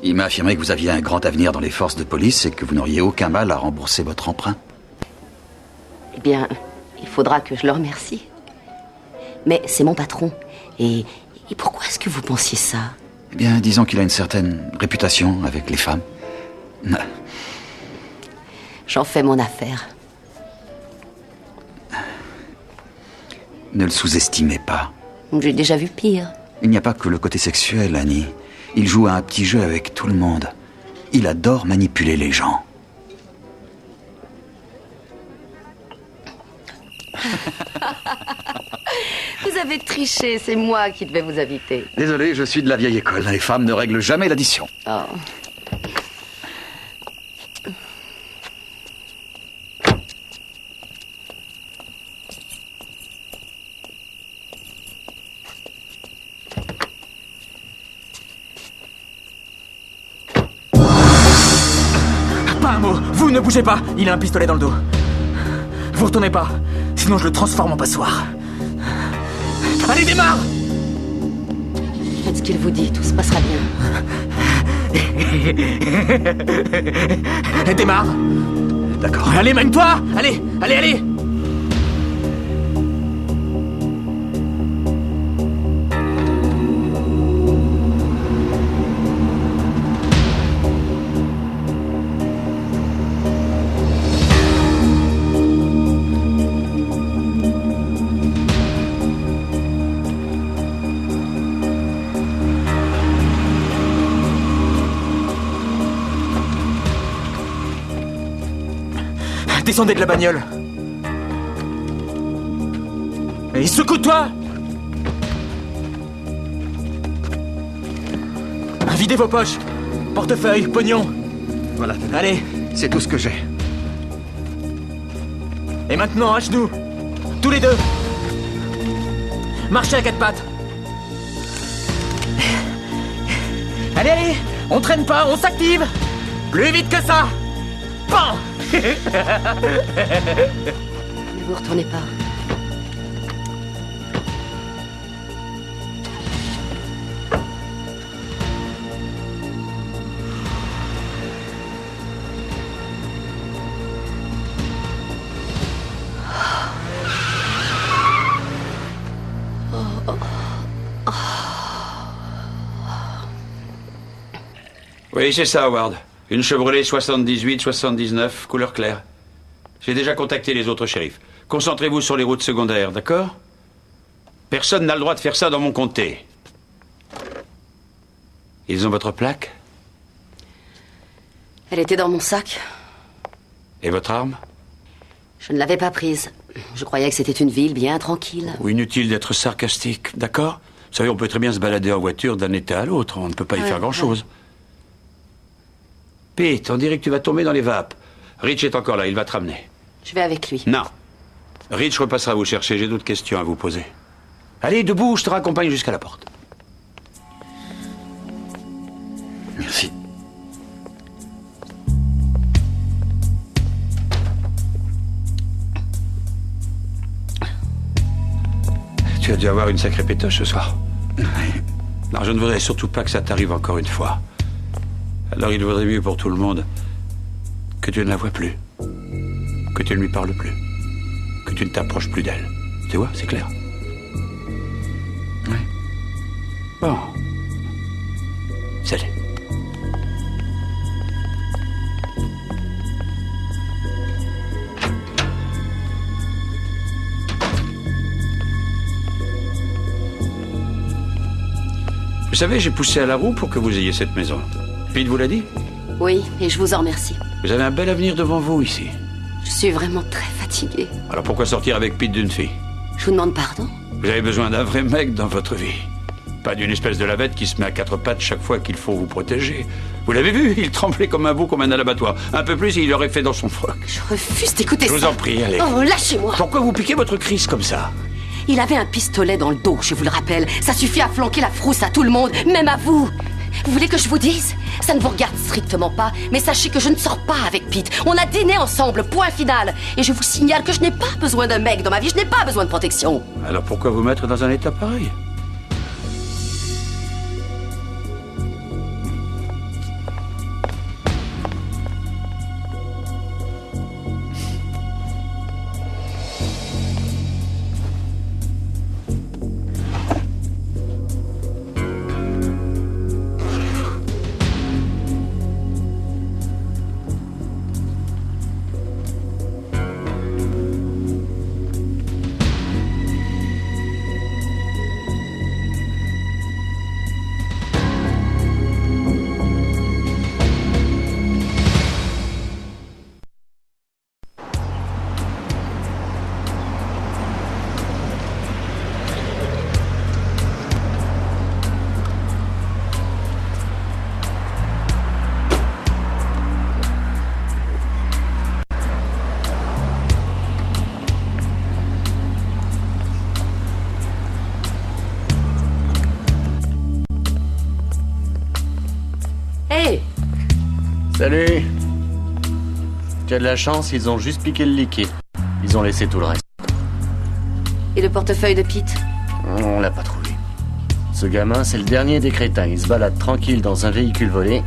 Speaker 10: Il m'a affirmé que vous aviez un grand avenir dans les forces de police et que vous n'auriez aucun mal à rembourser votre emprunt.
Speaker 2: Eh bien, il faudra que je le remercie. Mais c'est mon patron. Et pourquoi est-ce que vous pensiez ça?
Speaker 10: Eh bien, disons qu'il a une certaine réputation avec les femmes.
Speaker 2: J'en fais mon affaire.
Speaker 10: Ne le sous-estimez pas.
Speaker 2: J'ai déjà vu pire.
Speaker 10: Il n'y a pas que le côté sexuel, Annie. Il joue à un petit jeu avec tout le monde. Il adore manipuler les gens.
Speaker 2: Vous avez triché, c'est moi qui devais vous inviter.
Speaker 10: Désolé, je suis de la vieille école. Les femmes ne règlent jamais l'addition.
Speaker 2: Oh.
Speaker 12: Pas un mot. Vous ne bougez pas. Il a un pistolet dans le dos. Vous retournez pas. Sinon je le transforme en passoire. Allez, démarre!
Speaker 2: Faites ce qu'il vous dit, tout se passera bien.
Speaker 12: Démarre!
Speaker 10: D'accord.
Speaker 12: Allez, mène-toi! Allez, allez, allez! Descendez de la bagnole. Et secoue-toi! Videz vos poches. Portefeuille, pognon.
Speaker 10: Voilà.
Speaker 12: Allez.
Speaker 10: C'est tout ce que j'ai.
Speaker 12: Et maintenant, à genoux. Tous les deux. Marchez à 4 pattes. Allez, allez. On traîne pas, on s'active. Plus vite que ça. Pan!
Speaker 2: Ne vous retournez pas.
Speaker 1: Oui, c'est ça, Howard. Une Chevrolet 78-79, couleur claire. J'ai déjà contacté les autres shérifs. Concentrez-vous sur les routes secondaires, d'accord? Personne n'a le droit de faire ça dans mon comté. Ils ont votre plaque?
Speaker 2: Elle était dans mon sac.
Speaker 1: Et votre arme?
Speaker 2: Je ne l'avais pas prise. Je croyais que c'était une ville bien tranquille.
Speaker 1: Ou inutile d'être sarcastique, d'accord? Vous savez, on peut très bien se balader en voiture d'un état à l'autre. On ne peut pas y faire grand-chose. Pete, on dirait que tu vas tomber dans les vapes. Rich est encore là, il va te ramener.
Speaker 2: Je vais avec lui.
Speaker 1: Non. Rich repassera vous chercher, j'ai d'autres questions à vous poser. Allez, debout, je te raccompagne jusqu'à la porte.
Speaker 10: Merci.
Speaker 1: Tu as dû avoir une sacrée pétoche ce soir. Non, je ne voudrais surtout pas que ça t'arrive encore une fois. Alors il vaudrait mieux pour tout le monde que tu ne la vois plus, que tu ne lui parles plus, que tu ne t'approches plus d'elle. Tu vois, c'est clair. Oui. Bon. Salut. Vous savez, j'ai poussé à la roue pour que vous ayez cette maison. Pete vous l'a dit?
Speaker 2: Oui, et je vous en remercie.
Speaker 1: Vous avez un bel avenir devant vous ici.
Speaker 2: Je suis vraiment très fatiguée.
Speaker 1: Alors pourquoi sortir avec Pete d'une fille?
Speaker 2: Je vous demande pardon.
Speaker 1: Vous avez besoin d'un vrai mec dans votre vie. Pas d'une espèce de lavette qui se met à quatre pattes chaque fois qu'il faut vous protéger. Vous l'avez vu, il tremblait comme un veau, comme un à l'abattoir. Un peu plus, il l'aurait fait dans son froc.
Speaker 2: Je refuse d'écouter ça.
Speaker 1: Je vous en prie, allez.
Speaker 2: Oh, lâchez-moi.
Speaker 1: Pourquoi vous piquez votre crise comme ça?
Speaker 2: Il avait un pistolet dans le dos, je vous le rappelle. Ça suffit à flanquer la frousse à tout le monde, même à vous. Vous voulez que je vous dise? Ça ne vous regarde strictement pas, mais sachez que je ne sors pas avec Pete. On a dîné ensemble, point final. Et je vous signale que je n'ai pas besoin d'un mec dans ma vie, je n'ai pas besoin de protection.
Speaker 1: Alors pourquoi vous mettre dans un état pareil?
Speaker 14: Salut. Tu as de la chance, ils ont juste piqué le liquide. Ils ont laissé tout le reste.
Speaker 2: Et le portefeuille de Pete?
Speaker 14: On l'a pas trouvé. Ce gamin, c'est le dernier des crétins. Il se balade tranquille dans un véhicule volé,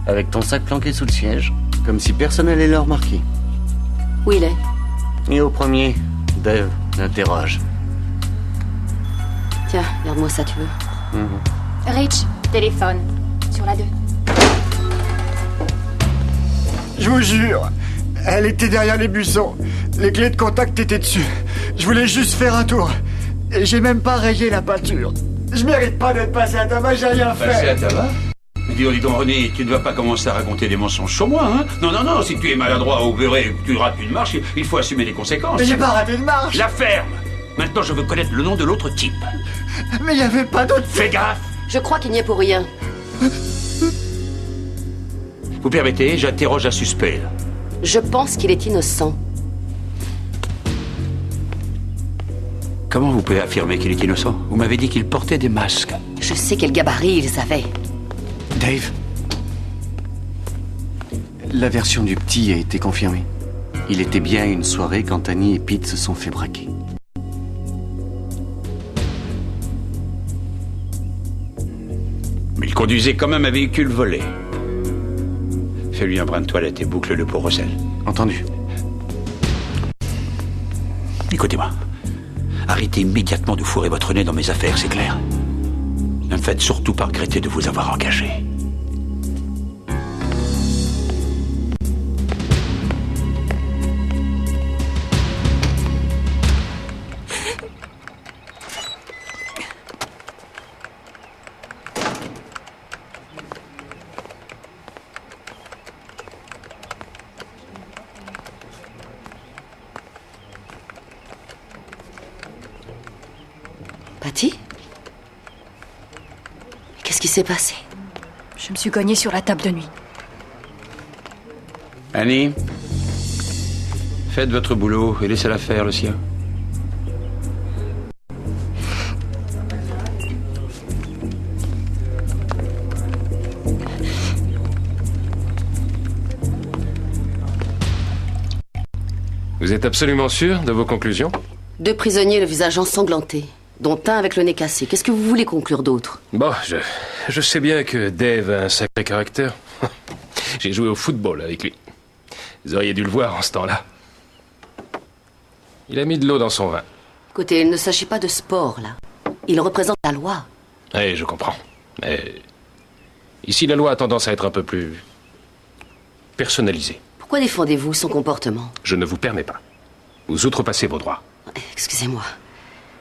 Speaker 14: avec ton sac planqué sous le siège, comme si personne n'allait le remarquer.
Speaker 2: Où il est?
Speaker 14: Et au premier, Dave l'interroge.
Speaker 2: Tiens, regarde-moi ça, tu veux.
Speaker 5: Rich, téléphone. Sur la 2.
Speaker 15: Je vous jure, elle était derrière les buissons. Les clés de contact étaient dessus. Je voulais juste faire un tour. Et j'ai même pas rayé la peinture. Je mérite pas d'être passé à tabac, j'ai rien fait.
Speaker 1: Passé à tabac? Dis donc, René, tu ne vas pas commencer à raconter des mensonges sur moi, hein? Non, non, non, si tu es maladroit au beurre et que tu rates une marche, il faut assumer les conséquences.
Speaker 15: Mais j'ai pas raté de marche.
Speaker 1: La ferme! Maintenant, je veux connaître le nom de l'autre type.
Speaker 15: Mais il y avait pas d'autre...
Speaker 1: Fais gaffe!
Speaker 2: Je crois qu'il n'y est pour rien.
Speaker 1: Vous permettez, j'interroge un suspect.
Speaker 2: Je pense qu'il est innocent.
Speaker 1: Comment vous pouvez affirmer qu'il est innocent? Vous m'avez dit qu'il portait des masques.
Speaker 2: Je sais quel gabarit ils avaient.
Speaker 14: Dave, la version du petit a été confirmée. Il était bien une soirée quand Annie et Pete se sont fait braquer.
Speaker 1: Mais il conduisait quand même un véhicule volé. Fais-lui un brin de toilette et boucle-le pour Rossel.
Speaker 14: Entendu.
Speaker 1: Écoutez-moi. Arrêtez immédiatement de fourrer votre nez dans mes affaires, c'est clair. Ne me faites surtout pas regretter de vous avoir engagé.
Speaker 2: Patty? Qu'est-ce qui s'est passé?
Speaker 5: Je me suis cognée sur la table de nuit.
Speaker 1: Annie, faites votre boulot et laissez-la faire le sien.
Speaker 6: Vous êtes absolument sûr de vos conclusions?
Speaker 2: 2 prisonniers le visage ensanglanté, dont un avec le nez cassé. Qu'est-ce que vous voulez conclure d'autre?
Speaker 6: Bon, je sais bien que Dave a un sacré caractère. J'ai joué au football avec lui. Vous auriez dû le voir en ce temps-là. Il a mis de l'eau dans son vin.
Speaker 2: Écoutez, il ne s'agit pas de sport, là. Il représente la loi.
Speaker 6: Oui, je comprends. Mais ici, la loi a tendance à être un peu plus personnalisée.
Speaker 2: Pourquoi défendez-vous son comportement?
Speaker 6: Je ne vous permets pas. Vous outrepassez vos droits.
Speaker 2: Excusez-moi.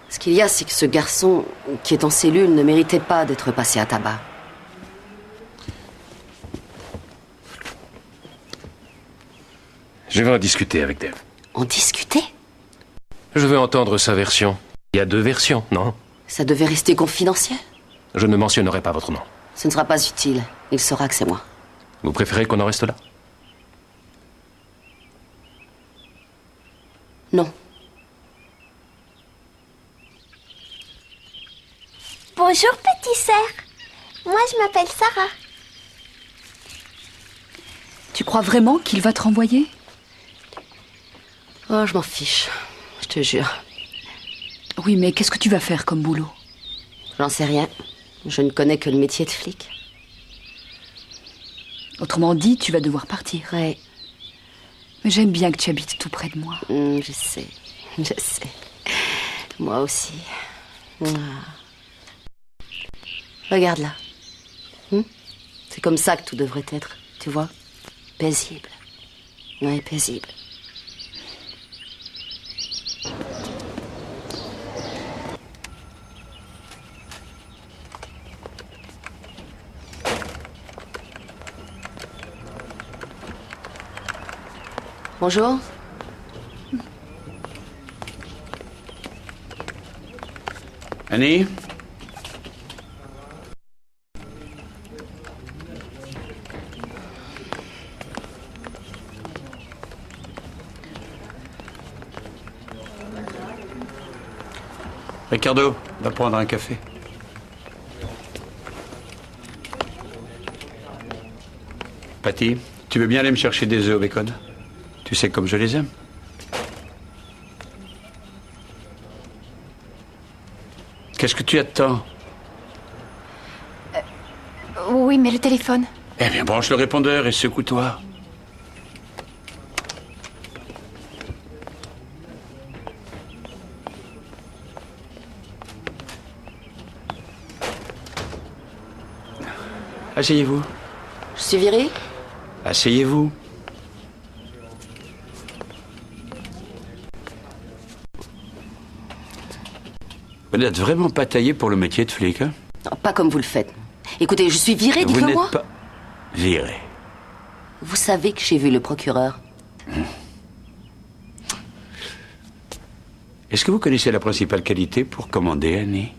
Speaker 2: Ce qu'il y a, c'est que ce garçon qui est en cellule ne méritait pas d'être passé à tabac.
Speaker 6: Je vais en discuter avec Dave.
Speaker 2: En discuter?
Speaker 6: Je veux entendre sa version. Il y a 2 versions, non?
Speaker 2: Ça devait rester confidentiel?
Speaker 6: Je ne mentionnerai pas votre nom.
Speaker 2: Ce ne sera pas utile. Il saura que c'est moi.
Speaker 6: Vous préférez qu'on en reste là?
Speaker 2: Non.
Speaker 3: Bonjour, petit sœur. Moi, je m'appelle Sarah.
Speaker 4: Tu crois vraiment qu'il va te renvoyer?
Speaker 2: Oh, je m'en fiche. Je te jure.
Speaker 4: Oui, mais qu'est-ce que tu vas faire comme boulot?
Speaker 2: J'en sais rien. Je ne connais que le métier de flic.
Speaker 4: Autrement dit, tu vas devoir partir.
Speaker 2: Ouais.
Speaker 4: Mais j'aime bien que tu habites tout près de moi.
Speaker 2: Je sais. Je sais. Moi aussi. Regarde là. C'est comme ça que tout devrait être, tu vois? Paisible. Ouais, paisible. Bonjour.
Speaker 1: Annie? Ricardo, va prendre un café. Patty, tu veux bien aller me chercher des œufs au bacon? Tu sais comme je les aime. Qu'est-ce que tu attends?
Speaker 5: Oui, mais le téléphone.
Speaker 1: Eh bien, branche le répondeur et secoue-toi. Asseyez-vous.
Speaker 2: Je suis virée?
Speaker 1: Asseyez-vous. Vous n'êtes vraiment pas taillé pour le métier de flic, hein?
Speaker 2: Non, pas comme vous le faites. Écoutez, je suis virée, dites-le-moi.
Speaker 1: Vous n'êtes pas viré.
Speaker 2: Vous savez que j'ai vu le procureur.
Speaker 1: Est-ce que vous connaissez la principale qualité pour commander, Annie?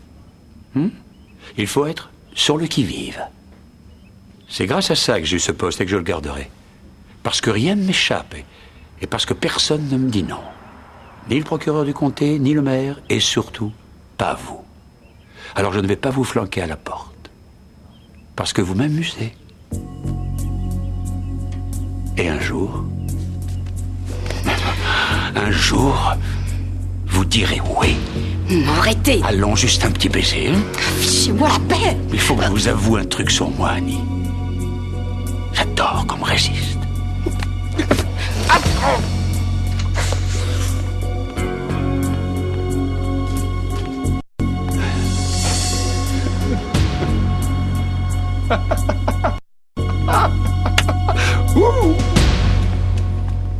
Speaker 1: Il faut être sur le qui-vive. C'est grâce à ça que j'ai eu ce poste et que je le garderai. Parce que rien ne m'échappe et parce que personne ne me dit non. Ni le procureur du comté, ni le maire, et surtout, pas vous. Alors je ne vais pas vous flanquer à la porte. Parce que vous m'amusez. Et un jour... Un jour, vous direz oui.
Speaker 2: Non, arrêtez.
Speaker 1: Allons, juste un petit baiser. Hein?
Speaker 2: Fichez-moi la paix.
Speaker 1: Il faut que je vous avoue un truc sur moi, Annie. J'adore qu'on me résiste.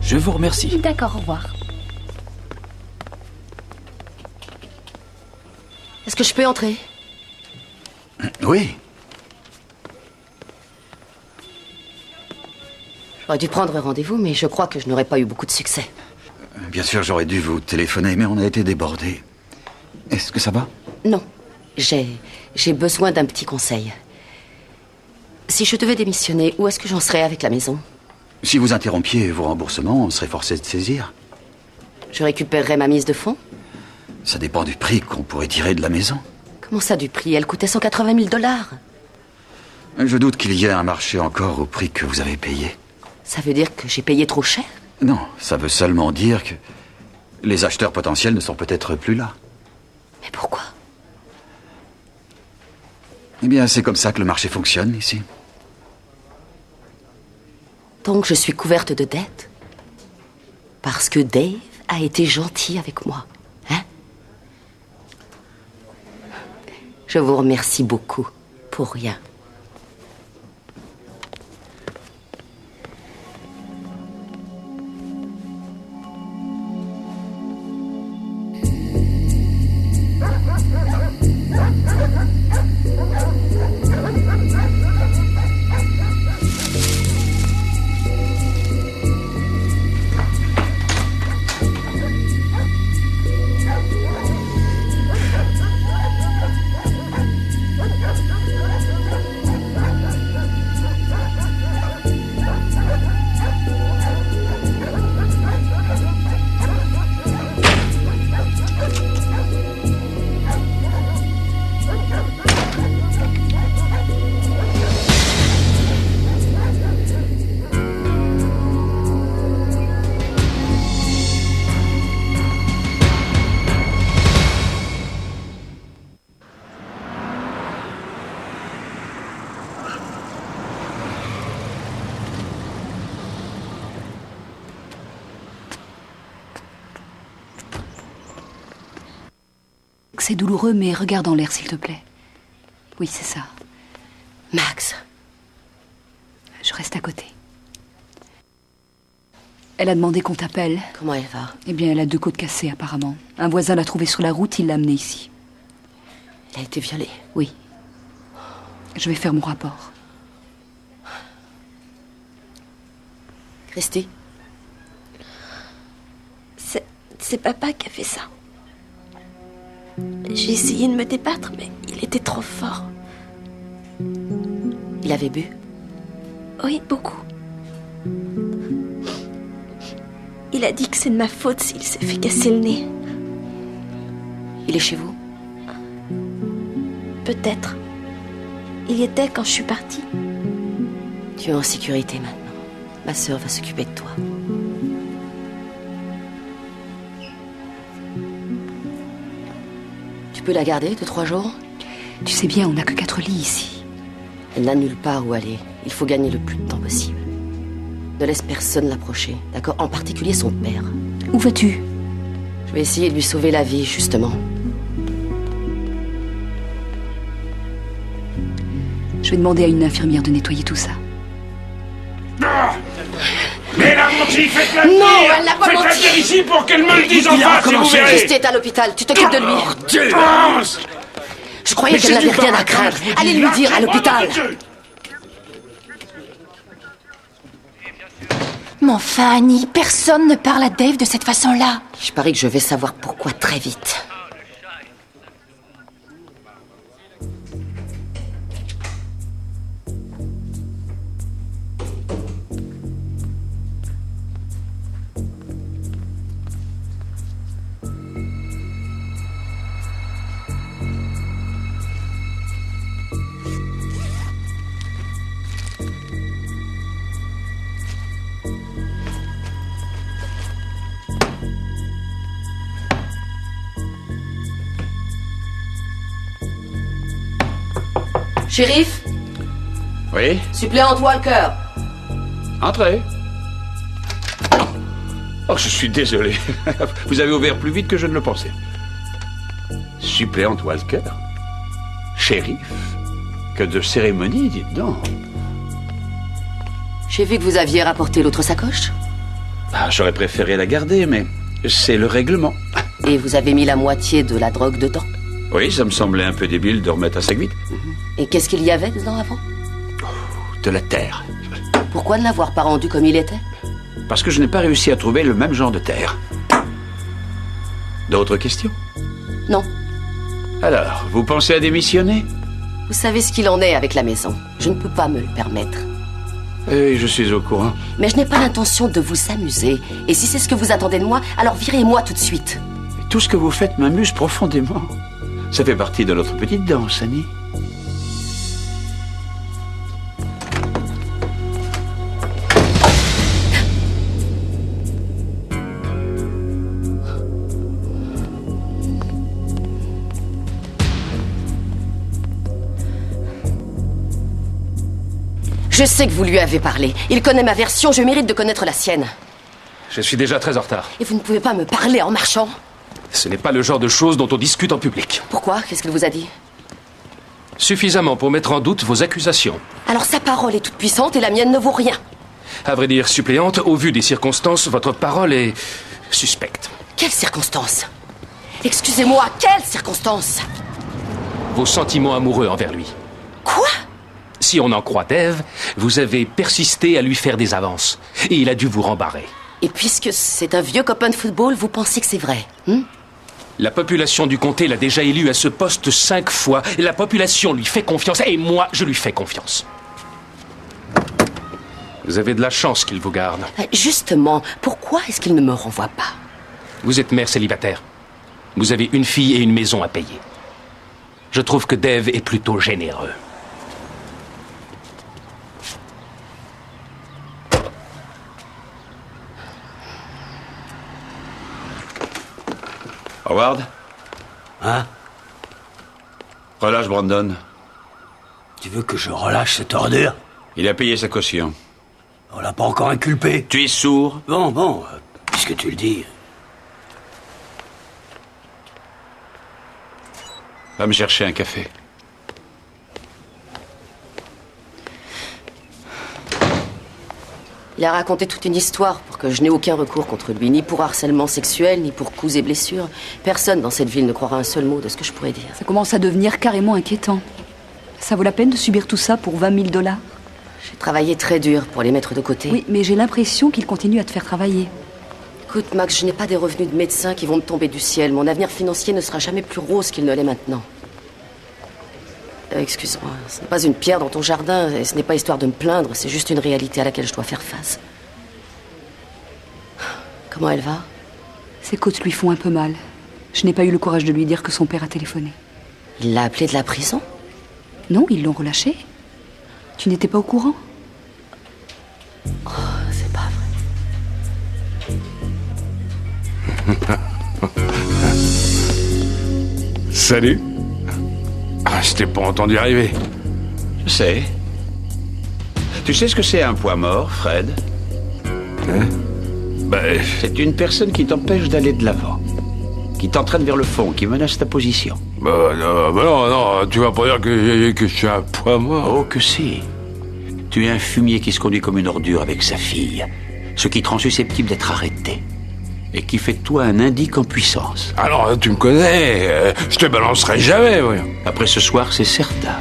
Speaker 7: Je vous remercie.
Speaker 5: D'accord, au revoir.
Speaker 2: Est-ce que je peux entrer?
Speaker 10: Oui.
Speaker 2: J'aurais dû prendre rendez-vous, mais je crois que je n'aurais pas eu beaucoup de succès.
Speaker 10: Bien sûr, j'aurais dû vous téléphoner, mais on a été débordés. Est-ce que ça va?
Speaker 2: Non. J'ai besoin d'un petit conseil. Si je devais démissionner, où est-ce que j'en serais avec la maison?
Speaker 10: Si vous interrompiez vos remboursements, on serait forcé de saisir.
Speaker 2: Je récupérerais ma mise de fonds?
Speaker 10: Ça dépend du prix qu'on pourrait tirer de la maison.
Speaker 2: Comment ça, du prix? Elle coûtait 180 000 $.
Speaker 10: Je doute qu'il y ait un marché encore au prix que vous avez payé.
Speaker 2: Ça veut dire que j'ai payé trop cher?
Speaker 10: Non, ça veut seulement dire que les acheteurs potentiels ne sont peut-être plus là.
Speaker 2: Mais pourquoi?
Speaker 10: Eh bien, c'est comme ça que le marché fonctionne ici.
Speaker 2: Donc je suis couverte de dettes? Parce que Dave a été gentil avec moi, hein? Je vous remercie beaucoup pour rien.
Speaker 4: C'est douloureux, mais regarde en l'air, s'il te plaît. Oui, c'est ça.
Speaker 2: Max.
Speaker 4: Je reste à côté. Elle a demandé qu'on t'appelle.
Speaker 2: Comment elle va?
Speaker 4: Eh bien, elle a 2 côtes cassées, apparemment. Un voisin l'a trouvée sur la route, il l'a amenée ici.
Speaker 2: Elle a été violée?
Speaker 4: Oui. Je vais faire mon rapport.
Speaker 2: Christy?
Speaker 16: C'est papa qui a fait ça. J'ai essayé de me débattre, mais il était trop fort.
Speaker 2: Il avait bu?
Speaker 16: Oui, beaucoup. Il a dit que c'est de ma faute s'il s'est fait casser le nez.
Speaker 2: Il est chez vous?
Speaker 16: Peut-être. Il y était quand je suis partie.
Speaker 2: Tu es en sécurité maintenant. Ma sœur va s'occuper de toi. Tu peux la garder 2-3 jours?
Speaker 4: Tu sais bien, on n'a que 4 lits ici.
Speaker 2: Elle n'a nulle part où aller. Il faut gagner le plus de temps possible. Ne laisse personne l'approcher, d'accord? En particulier son père.
Speaker 4: Où vas-tu?
Speaker 2: Je vais essayer de lui sauver la vie, justement.
Speaker 4: Je vais demander à une infirmière de nettoyer tout ça.
Speaker 8: Mais elle a menti, faites-la
Speaker 2: Non,
Speaker 8: venir.
Speaker 2: elle n'a pas
Speaker 8: Faites-la
Speaker 2: menti.
Speaker 8: venir ici pour qu'elle me le dise en
Speaker 2: Il a
Speaker 8: face, et vous
Speaker 2: recommencé.
Speaker 8: verrez.
Speaker 2: Christy est à l'hôpital, tu t'occupes de lui.
Speaker 8: Dieu.
Speaker 2: Je croyais
Speaker 8: Mais
Speaker 2: qu'elle
Speaker 8: c'est
Speaker 2: n'avait
Speaker 8: du
Speaker 2: rien à
Speaker 8: baratin,
Speaker 2: craindre.
Speaker 8: je vous dis,
Speaker 2: Allez lui dire à
Speaker 8: lâchez-moi,
Speaker 2: l'hôpital.
Speaker 8: nom de Dieu.
Speaker 5: Mais enfin, Annie, personne ne parle à Dave de cette façon-là.
Speaker 2: Je parie que je vais savoir pourquoi très vite. Shérif?
Speaker 1: Oui?
Speaker 2: Suppléant Walker.
Speaker 1: Entrez. Oh, je suis désolé. Vous avez ouvert plus vite que je ne le pensais. Suppléante Walker? Shérif? Que de cérémonie, dites donc.
Speaker 2: J'ai vu que vous aviez rapporté l'autre sacoche.
Speaker 1: Ah, j'aurais préféré la garder, mais c'est le règlement.
Speaker 2: Et vous avez mis la moitié de la drogue dedans.
Speaker 1: Oui, ça me semblait un peu débile de remettre à sec vite.
Speaker 2: Et qu'est-ce qu'il y avait dedans avant?
Speaker 1: De la terre.
Speaker 2: Pourquoi ne l'avoir pas rendu comme il était?
Speaker 1: Parce que je n'ai pas réussi à trouver le même genre de terre. D'autres questions?
Speaker 2: Non.
Speaker 1: Alors, vous pensez à démissionner?
Speaker 2: Vous savez ce qu'il en est avec la maison. Je ne peux pas me le permettre.
Speaker 1: Oui, je suis au courant.
Speaker 2: Mais je n'ai pas l'intention de vous amuser. Et si c'est ce que vous attendez de moi, alors virez-moi tout de suite.
Speaker 1: Tout ce que vous faites m'amuse profondément. Ça fait partie de notre petite danse, Annie.
Speaker 2: Je sais que vous lui avez parlé. Il connaît ma version, je mérite de connaître la sienne.
Speaker 6: Je suis déjà très en retard.
Speaker 2: Et vous ne pouvez pas me parler en marchant?
Speaker 6: Ce n'est pas le genre de choses dont on discute en public.
Speaker 2: Pourquoi? Qu'est-ce qu'il vous a dit?
Speaker 6: Suffisamment pour mettre en doute vos accusations.
Speaker 2: Alors sa parole est toute puissante et la mienne ne vaut rien.
Speaker 6: À vrai dire, suppléante, au vu des circonstances, votre parole est suspecte.
Speaker 2: Quelles circonstances? Excusez-moi, quelles circonstances?
Speaker 6: Vos sentiments amoureux envers lui.
Speaker 2: Quoi?
Speaker 6: Si on en croit Dave, vous avez persisté à lui faire des avances. Et il a dû vous rembarrer.
Speaker 2: Et puisque c'est un vieux copain de football, vous pensez que c'est vrai,
Speaker 6: La population du comté l'a déjà élu à ce poste 5 fois. La population lui fait confiance et moi, je lui fais confiance. Vous avez de la chance qu'il vous garde.
Speaker 2: Justement, pourquoi est-ce qu'il ne me renvoie pas?
Speaker 6: Vous êtes mère célibataire. Vous avez une fille et une maison à payer. Je trouve que Dave est plutôt généreux.
Speaker 1: Howard?
Speaker 7: Hein?
Speaker 1: Relâche Brandon.
Speaker 7: Tu veux que je relâche cette ordure?
Speaker 1: Il a payé sa caution.
Speaker 7: On l'a pas encore inculpé.
Speaker 1: Tu es sourd?
Speaker 7: Bon, puisque tu le dis.
Speaker 1: Va me chercher un café.
Speaker 2: Il a raconté toute une histoire pour que je n'ai aucun recours contre lui, ni pour harcèlement sexuel, ni pour coups et blessures. Personne dans cette ville ne croira un seul mot de ce que je pourrais dire.
Speaker 4: Ça commence à devenir carrément inquiétant. Ça vaut la peine de subir tout ça pour 20 000 $?
Speaker 2: J'ai travaillé très dur pour les mettre de côté.
Speaker 4: Oui, mais j'ai l'impression qu'il continue à te faire travailler.
Speaker 2: Écoute, Max, je n'ai pas des revenus de médecin qui vont me tomber du ciel. Mon avenir financier ne sera jamais plus rose qu'il ne l'est maintenant. Excuse-moi, ce n'est pas une pierre dans ton jardin, et ce n'est pas histoire de me plaindre, c'est juste une réalité à laquelle je dois faire face. Comment elle va?
Speaker 4: Ses côtes lui font un peu mal. Je n'ai pas eu le courage de lui dire que son père a téléphoné.
Speaker 2: Il l'a appelé de la prison?
Speaker 4: Non, ils l'ont relâché. Tu n'étais pas au courant?
Speaker 2: Oh, c'est pas vrai.
Speaker 13: Salut. Ah, je t'ai pas entendu arriver.
Speaker 1: Je sais. Tu sais ce que c'est un poids mort, Fred?
Speaker 13: Hein?
Speaker 1: C'est une personne qui t'empêche d'aller de l'avant. Qui t'entraîne vers le fond, qui menace ta position.
Speaker 13: Non, tu vas pas dire que je suis un poids mort.
Speaker 1: Oh, que si. Tu es un fumier qui se conduit comme une ordure avec sa fille. Ce qui te rend susceptible d'être arrêté. Et qui fait de toi un indique en puissance.
Speaker 13: Alors, tu me connais, je te balancerai jamais, voyons.
Speaker 1: Après ce soir, c'est certain.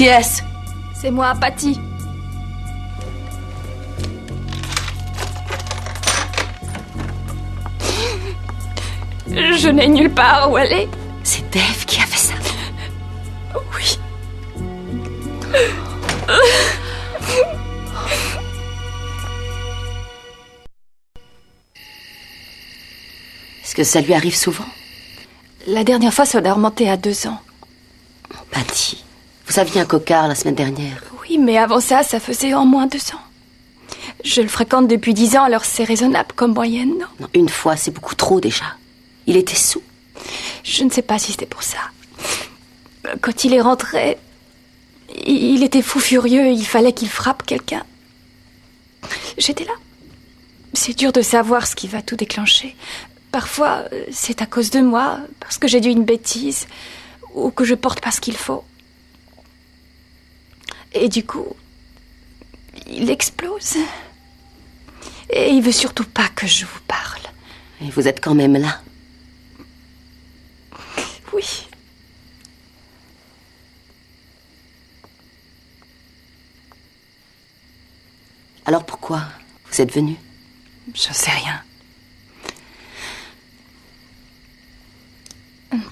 Speaker 4: Qui est-ce?
Speaker 16: C'est moi, Patty. Je n'ai nulle part où aller.
Speaker 2: C'est Dave qui a fait ça.
Speaker 16: Oui.
Speaker 2: Est-ce que ça lui arrive souvent?
Speaker 16: La dernière fois, ça doit remonter à 2 ans.
Speaker 2: Patty, vous aviez un cocard la semaine dernière.
Speaker 16: Oui, mais avant ça, ça faisait en moins 2 ans. Je le fréquente depuis 10 ans, alors c'est raisonnable comme moyenne, non?
Speaker 2: Non, une fois, c'est beaucoup trop déjà. Il était saoul.
Speaker 16: Je ne sais pas si c'était pour ça. Quand il est rentré, il était fou furieux, il fallait qu'il frappe quelqu'un. J'étais là. C'est dur de savoir ce qui va tout déclencher. Parfois, c'est à cause de moi, parce que j'ai dit une bêtise, ou que je porte pas ce qu'il faut. Et du coup, il explose. Et il veut surtout pas que je vous parle.
Speaker 2: Et vous êtes quand même là.
Speaker 16: Oui.
Speaker 2: Alors pourquoi vous êtes venu?
Speaker 16: J'en sais rien.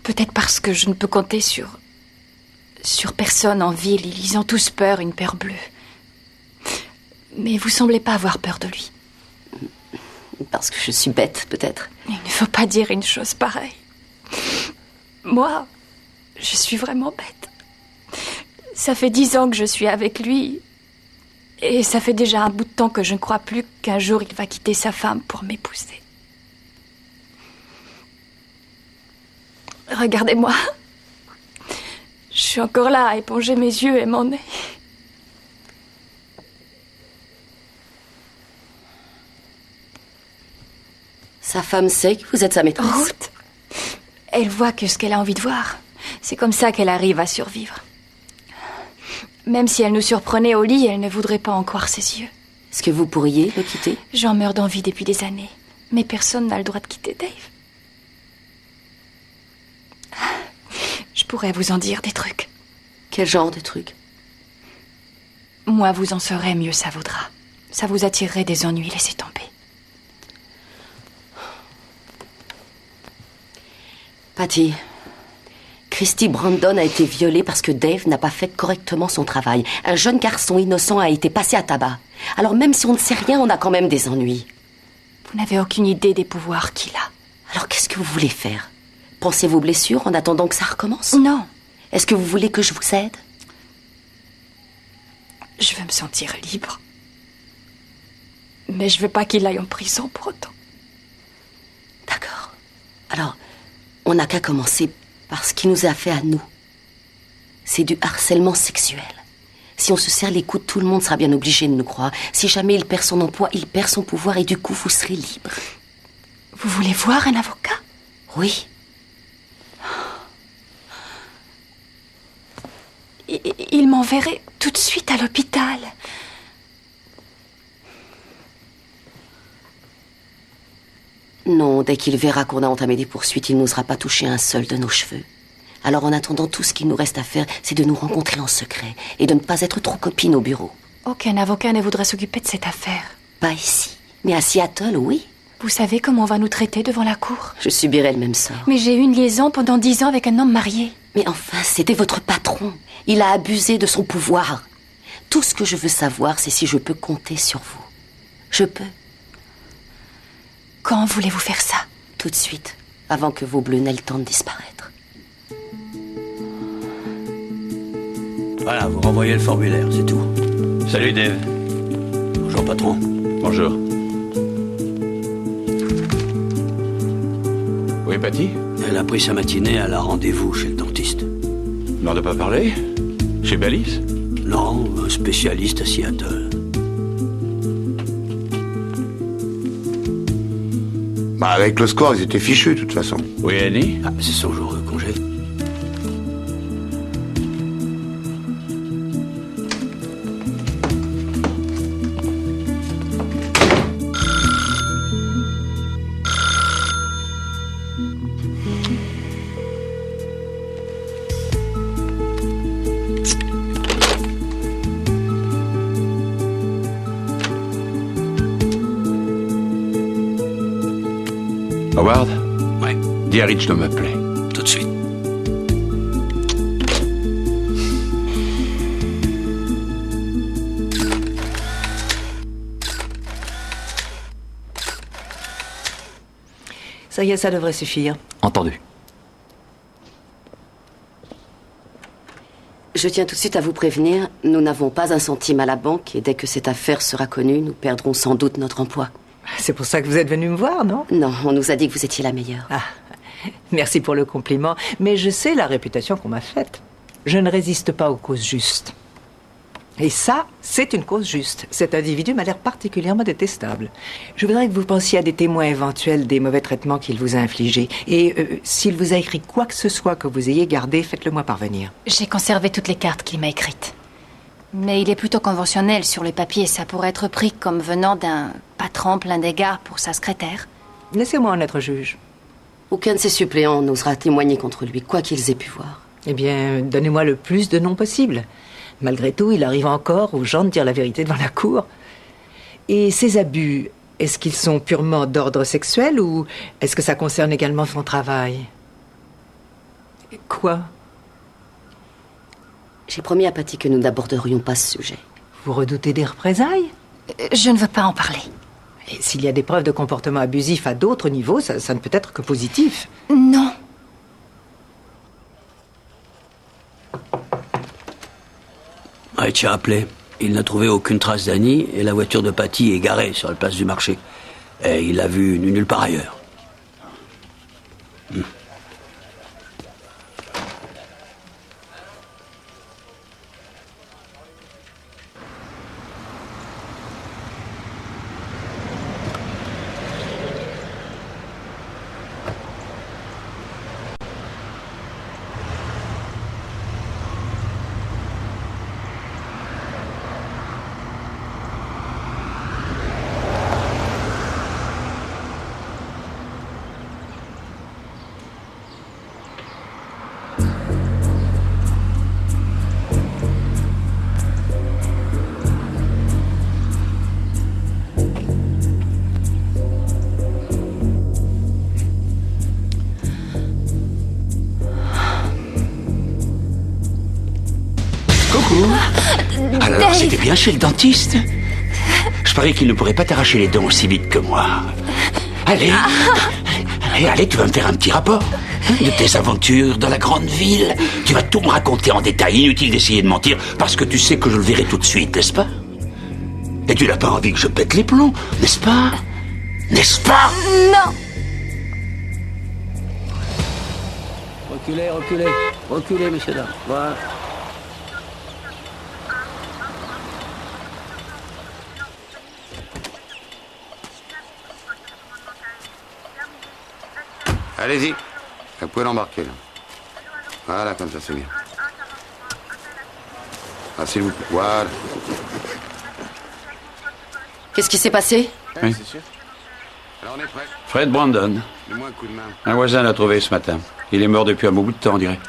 Speaker 16: Peut-être parce que je ne peux compter sur personne en ville. Ils ont tous peur, une peur bleue. Mais vous semblez pas avoir peur de lui.
Speaker 2: Parce que je suis bête, peut-être.
Speaker 16: Il ne faut pas dire une chose pareille. Moi, je suis vraiment bête. Ça fait 10 ans que je suis avec lui. Et ça fait déjà un bout de temps que je ne crois plus qu'un jour il va quitter sa femme pour m'épouser. Regardez-moi. Je suis encore là à éponger mes yeux et mon nez.
Speaker 2: Sa femme sait que vous êtes sa maîtresse.
Speaker 16: Ruth, elle voit que ce qu'elle a envie de voir. C'est comme ça qu'elle arrive à survivre. Même si elle nous surprenait au lit, elle ne voudrait pas en croire ses yeux.
Speaker 2: Est-ce que vous pourriez le quitter?
Speaker 16: J'en meurs d'envie depuis des années. Mais personne n'a le droit de quitter Dave. Je pourrais vous en dire des trucs.
Speaker 2: Quel genre de trucs?
Speaker 16: Moins vous en saurez, mieux ça vaudra. Ça vous attirerait des ennuis, laissez tomber.
Speaker 2: Patty, Christy Brandon a été violée parce que Dave n'a pas fait correctement son travail. Un jeune garçon innocent a été passé à tabac. Alors même si on ne sait rien, on a quand même des ennuis.
Speaker 16: Vous n'avez aucune idée des pouvoirs qu'il a.
Speaker 2: Alors qu'est-ce que vous voulez faire? Pensez vos blessures en attendant que ça recommence?
Speaker 16: Non.
Speaker 2: Est-ce que vous voulez que je vous aide?
Speaker 16: Je veux me sentir libre. Mais je veux pas qu'il aille en prison pour autant.
Speaker 2: D'accord. Alors, on n'a qu'à commencer par ce qu'il nous a fait à nous. C'est du harcèlement sexuel. Si on se serre les coudes, tout le monde sera bien obligé de nous croire. Si jamais il perd son emploi, il perd son pouvoir et du coup, vous serez libre.
Speaker 16: Vous voulez voir un avocat?
Speaker 2: Oui.
Speaker 16: Il m'enverrait tout de suite à l'hôpital.
Speaker 2: Non, dès qu'il verra qu'on a entamé des poursuites, il n'osera pas toucher un seul de nos cheveux. Alors en attendant, tout ce qu'il nous reste à faire, c'est de nous rencontrer en secret et de ne pas être trop copines au bureau.
Speaker 16: Aucun avocat ne voudra s'occuper de cette affaire.
Speaker 2: Pas ici, mais à Seattle, oui.
Speaker 16: Vous savez comment on va nous traiter devant la cour?
Speaker 2: Je subirai le même sort.
Speaker 16: Mais j'ai eu une liaison pendant 10 ans avec un homme marié.
Speaker 2: Mais enfin, c'était votre patron. Il a abusé de son pouvoir. Tout ce que je veux savoir, c'est si je peux compter sur vous. Je peux.
Speaker 16: Quand voulez-vous faire ça?
Speaker 2: Tout de suite, avant que vos bleus n'aient le temps de disparaître.
Speaker 7: Voilà, vous renvoyez le formulaire, c'est tout.
Speaker 1: Salut Dave.
Speaker 7: Bonjour patron.
Speaker 1: Bonjour. Oui, Patty?
Speaker 7: Elle a pris sa matinée, elle a rendez-vous chez le dentiste.
Speaker 1: N'en a pas parlé? Chez Bellis?
Speaker 7: Non, un spécialiste à Seattle.
Speaker 13: Bah, avec le score, ils étaient fichus, de toute façon.
Speaker 1: Oui, Annie?
Speaker 7: Ah, c'est son jour de congé.
Speaker 1: Howard?
Speaker 7: Ouais.
Speaker 1: Dis à Rich de m'appeler.
Speaker 7: Tout de suite.
Speaker 9: Ça y est, ça devrait suffire.
Speaker 11: Entendu.
Speaker 2: Je tiens tout de suite à vous prévenir, nous n'avons pas un centime à la banque et dès que cette affaire sera connue, nous perdrons sans doute notre emploi.
Speaker 9: C'est pour ça que vous êtes venu me voir, non?
Speaker 2: Non, on nous a dit que vous étiez la meilleure.
Speaker 9: Ah, merci pour le compliment, mais je sais la réputation qu'on m'a faite. Je ne résiste pas aux causes justes. Et ça, c'est une cause juste. Cet individu m'a l'air particulièrement détestable. Je voudrais que vous pensiez à des témoins éventuels des mauvais traitements qu'il vous a infligés. Et s'il vous a écrit quoi que ce soit que vous ayez gardé, faites-le moi parvenir.
Speaker 5: J'ai conservé toutes les cartes qu'il m'a écrites. Mais il est plutôt conventionnel sur les papiers. Ça pourrait être pris comme venant d'un patron plein d'égards pour sa secrétaire.
Speaker 9: Laissez-moi en être juge.
Speaker 2: Aucun de ses suppléants n'osera témoigner contre lui, quoi qu'ils aient pu voir.
Speaker 9: Eh bien, donnez-moi le plus de noms possible. Malgré tout, il arrive encore aux gens de dire la vérité devant la cour. Et ces abus, est-ce qu'ils sont purement d'ordre sexuel ou est-ce que ça concerne également son travail? Quoi?
Speaker 2: J'ai promis à Patty que nous n'aborderions pas ce sujet.
Speaker 9: Vous redoutez des représailles?
Speaker 5: Je ne veux pas en parler.
Speaker 9: Et s'il y a des preuves de comportement abusif à d'autres niveaux, ça ne peut être que positif.
Speaker 5: Non.
Speaker 7: Rich a appelé. Il n'a trouvé aucune trace d'Annie et la voiture de Patty est garée sur la place du marché. Et il l'a vue nulle part ailleurs. Alors, c'était bien chez le dentiste? Je parie qu'il ne pourrait pas t'arracher les dents aussi vite que moi. Allez, allez, tu vas me faire un petit rapport de tes aventures dans la grande ville. Tu vas tout me raconter en détail. Inutile d'essayer de mentir, parce que tu sais que je le verrai tout de suite, n'est-ce pas? Et tu n'as pas envie que je pète les plombs, n'est-ce pas? N'est-ce pas?
Speaker 5: Non.
Speaker 7: Reculez, reculez, reculez, messieurs, dames. Voilà.
Speaker 17: Allez-y. Vous pouvez l'embarquer, là. Voilà, comme ça, c'est bien. Ah, s'il vous plaît. Voilà.
Speaker 2: Qu'est-ce qui s'est passé?
Speaker 1: Oui.
Speaker 17: C'est sûr. Alors, on est prêt.
Speaker 1: Fred Brandon.
Speaker 17: Donne-moi un coup de main.
Speaker 1: Un voisin l'a trouvé ce matin. Il est mort depuis un bon bout de temps, on dirait.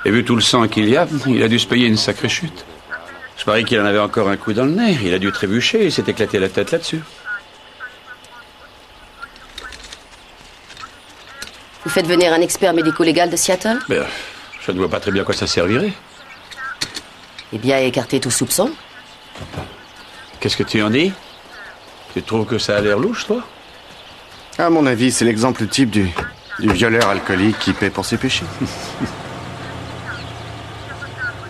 Speaker 1: Et vu tout le sang qu'il y a, il a dû se payer une sacrée chute. Je parie qu'il en avait encore un coup dans le nez. Il a dû trébucher et s'est éclaté la tête là-dessus.
Speaker 2: Vous faites venir un expert médico-légal de Seattle?
Speaker 1: Ben, je ne vois pas très bien à quoi ça servirait.
Speaker 2: Eh bien, écarter tout soupçon.
Speaker 1: Qu'est-ce que tu en dis? Tu trouves que ça a l'air louche, toi?
Speaker 17: À mon avis, c'est l'exemple type du violeur alcoolique qui paie pour ses péchés.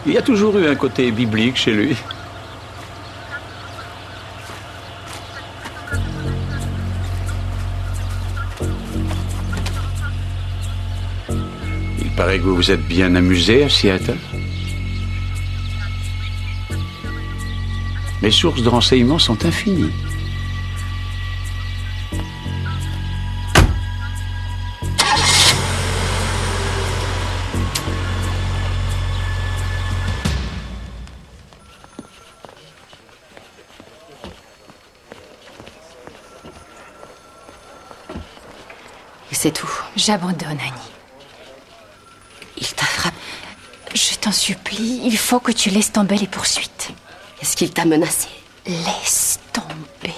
Speaker 1: Il y a toujours eu un côté biblique chez lui. Il paraît que vous vous êtes bien amusé à Seattle. Mes sources de renseignements sont infinies.
Speaker 2: C'est tout.
Speaker 5: J'abandonne, Annie.
Speaker 2: Il t'a frappé.
Speaker 5: Je t'en supplie, il faut que tu laisses tomber les poursuites.
Speaker 2: Est-ce qu'il t'a menacé?
Speaker 5: Laisse tomber.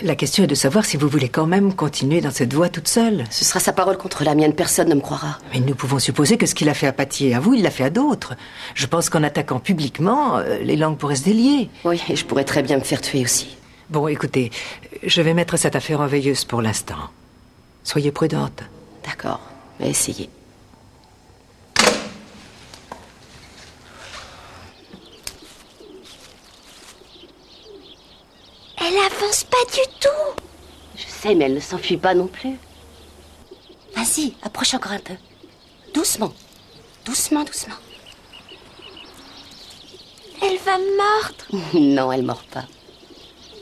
Speaker 9: La question est de savoir si vous voulez quand même continuer dans cette voie toute seule.
Speaker 2: Ce sera sa parole contre la mienne, personne ne me croira.
Speaker 9: Mais nous pouvons supposer que ce qu'il a fait à Patty et à vous, il l'a fait à d'autres. Je pense qu'en attaquant publiquement, les langues pourraient se délier.
Speaker 2: Oui, et je pourrais très bien me faire tuer aussi.
Speaker 9: Bon, écoutez, je vais mettre cette affaire en veilleuse pour l'instant. Soyez prudente.
Speaker 2: D'accord, je vais essayer.
Speaker 3: Elle avance pas du tout.
Speaker 2: Je sais, mais elle ne s'enfuit pas non plus. Vas-y, approche encore un peu. Doucement. Doucement, doucement.
Speaker 3: Elle va mordre.
Speaker 2: Non, elle mord pas.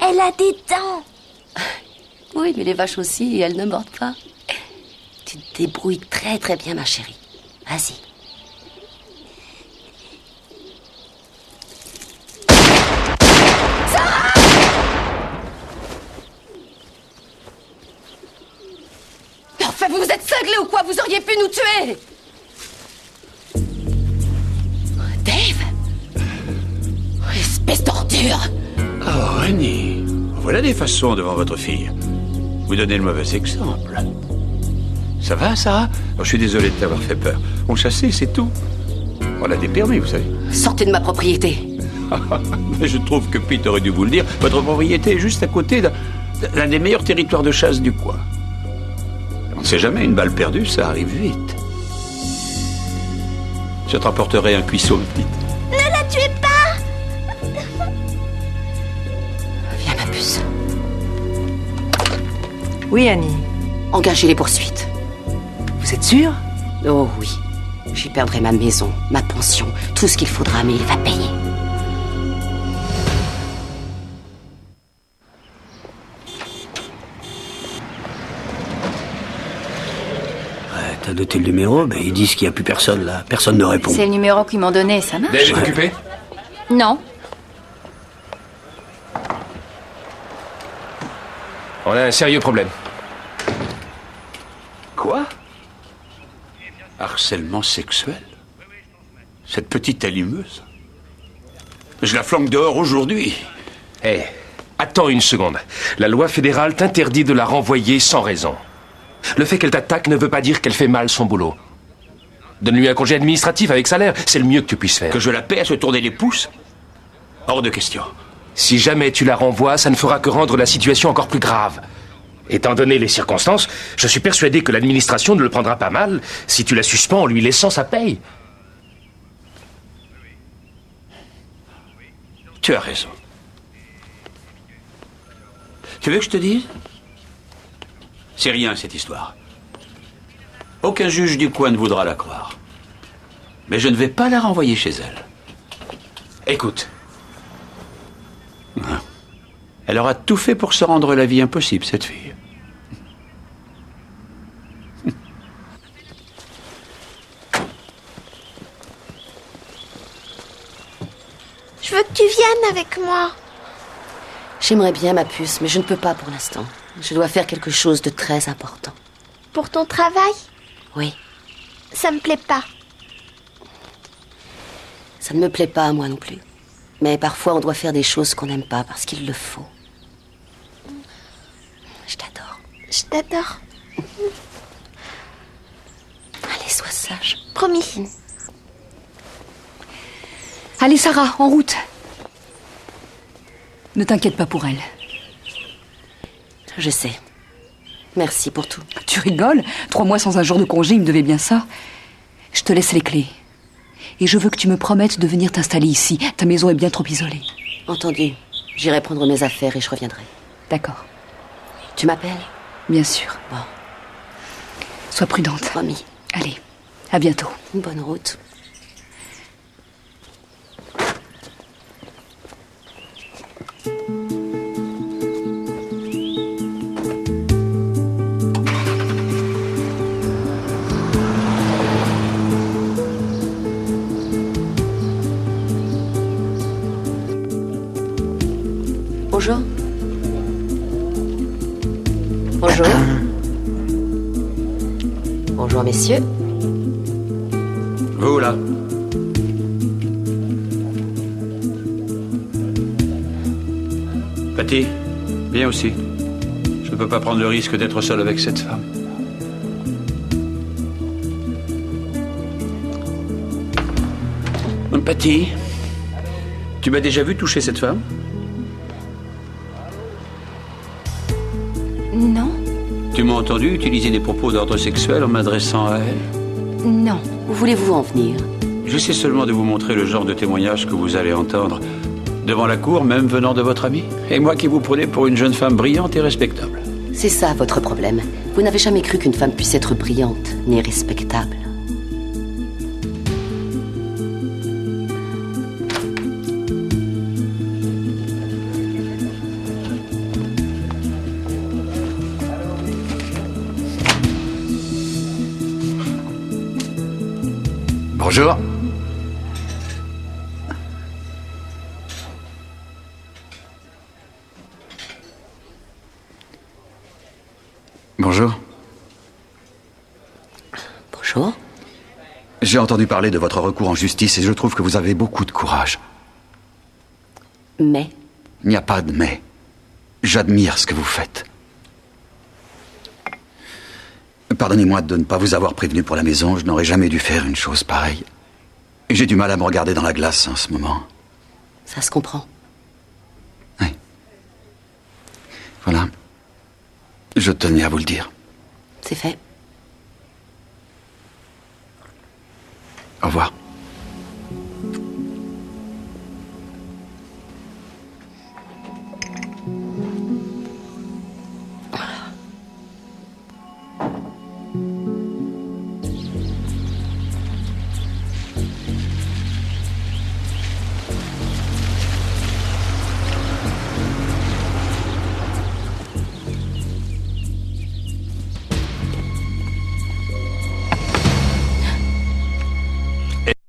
Speaker 3: Elle a des dents.
Speaker 2: Oui, mais les vaches aussi, et elles ne mordent pas. Tu te débrouilles très très bien, ma chérie. Vas-y. Enfin, vous êtes cinglés ou quoi? Vous auriez pu nous tuer. Dave? Espèce d'ordure.
Speaker 1: Oh, Annie, voilà des façons devant votre fille. Vous donnez le mauvais exemple. Ça va, Sarah? Je suis désolé de t'avoir fait peur. On chassait, c'est tout. On a des permis, vous savez.
Speaker 2: Sortez de ma propriété.
Speaker 1: Mais je trouve que Pete aurait dû vous le dire. Votre propriété est juste à côté d'un des meilleurs territoires de chasse du coin. On ne sait jamais, une balle perdue, ça arrive vite. Je te rapporterai un cuisseau, petite.
Speaker 3: Ne la tuez pas.
Speaker 2: Viens, ma puce.
Speaker 9: Oui, Annie.
Speaker 2: Engagez les poursuites.
Speaker 9: Vous êtes sûre?
Speaker 2: Oh oui. J'y perdrai ma maison, ma pension, tout ce qu'il faudra, mais il va payer.
Speaker 7: Ouais, t'as noté le numéro, mais ils disent qu'il n'y a plus personne là. Personne ne répond.
Speaker 5: C'est le numéro qu'ils m'ont donné, ça marche?
Speaker 6: Dave est occupé?
Speaker 5: Non.
Speaker 6: On a un sérieux problème.
Speaker 1: Quoi? Harcèlement sexuel? Cette petite allumeuse? Je la flanque dehors aujourd'hui.
Speaker 6: Hé, attends une seconde. La loi fédérale t'interdit de la renvoyer sans raison. Le fait qu'elle t'attaque ne veut pas dire qu'elle fait mal son boulot. Donne-lui un congé administratif avec salaire, c'est le mieux que tu puisses faire.
Speaker 1: Que je la paie à se tourner les pouces? Hors de question.
Speaker 6: Si jamais tu la renvoies, ça ne fera que rendre la situation encore plus grave. Étant donné les circonstances, je suis persuadé que l'administration ne le prendra pas mal si tu la suspends en lui laissant sa paye.
Speaker 1: Tu as raison. Tu veux que je te dise? C'est rien, cette histoire. Aucun juge du coin ne voudra la croire. Mais je ne vais pas la renvoyer chez elle.
Speaker 6: Écoute.
Speaker 1: Elle aura tout fait pour se rendre la vie impossible, cette fille.
Speaker 3: Je veux que tu viennes avec moi.
Speaker 2: J'aimerais bien, ma puce, mais je ne peux pas pour l'instant. Je dois faire quelque chose de très important.
Speaker 3: Pour ton travail?
Speaker 2: Oui.
Speaker 3: Ça me plaît pas.
Speaker 2: Ça ne me plaît pas à moi non plus. Mais parfois, on doit faire des choses qu'on n'aime pas parce qu'il le faut. Je t'adore.
Speaker 3: Je t'adore.
Speaker 2: Allez, sois sage.
Speaker 3: Promis.
Speaker 4: Allez, Sarah, en route. Ne t'inquiète pas pour elle.
Speaker 2: Je sais. Merci pour tout.
Speaker 4: Tu rigoles? 3 mois sans un jour de congé, il me devait bien ça. Je te laisse les clés. Et je veux que tu me promettes de venir t'installer ici. Ta maison est bien trop isolée.
Speaker 2: Entendu. J'irai prendre mes affaires et je reviendrai.
Speaker 4: D'accord.
Speaker 2: Tu m'appelles?
Speaker 4: Bien sûr.
Speaker 2: Bon.
Speaker 4: Sois prudente.
Speaker 2: Promis.
Speaker 4: Allez, à bientôt.
Speaker 2: Bonne route. Bonjour. Bonjour. Bonjour, messieurs.
Speaker 1: Vous, là. Patty, viens aussi. Je ne peux pas prendre le risque d'être seul avec cette femme. Patty, tu m'as déjà vu toucher cette femme?
Speaker 5: Non,
Speaker 1: Tu m'as entendu utiliser des propos d'ordre sexuel en m'adressant à elle?
Speaker 5: non.
Speaker 2: Où voulez-vous en venir?
Speaker 1: J'essaie seulement de vous montrer le genre de témoignage que vous allez entendre devant la cour, même venant de votre ami. Et moi qui vous prenais pour une jeune femme brillante et respectable.
Speaker 2: C'est ça votre problème. Vous n'avez jamais cru qu'une femme puisse être brillante, ni respectable.
Speaker 10: Bonjour. Bonjour.
Speaker 2: Bonjour.
Speaker 10: J'ai entendu parler de votre recours en justice et je trouve que vous avez beaucoup de courage.
Speaker 2: Mais?
Speaker 10: Il n'y a pas de mais. J'admire ce que vous faites. Pardonnez-moi de ne pas vous avoir prévenu pour la maison. Je n'aurais jamais dû faire une chose pareille. Et j'ai du mal à me regarder dans la glace en ce moment.
Speaker 2: Ça se comprend.
Speaker 10: Voilà. Je tenais à vous le dire.
Speaker 2: C'est fait.
Speaker 10: Au revoir.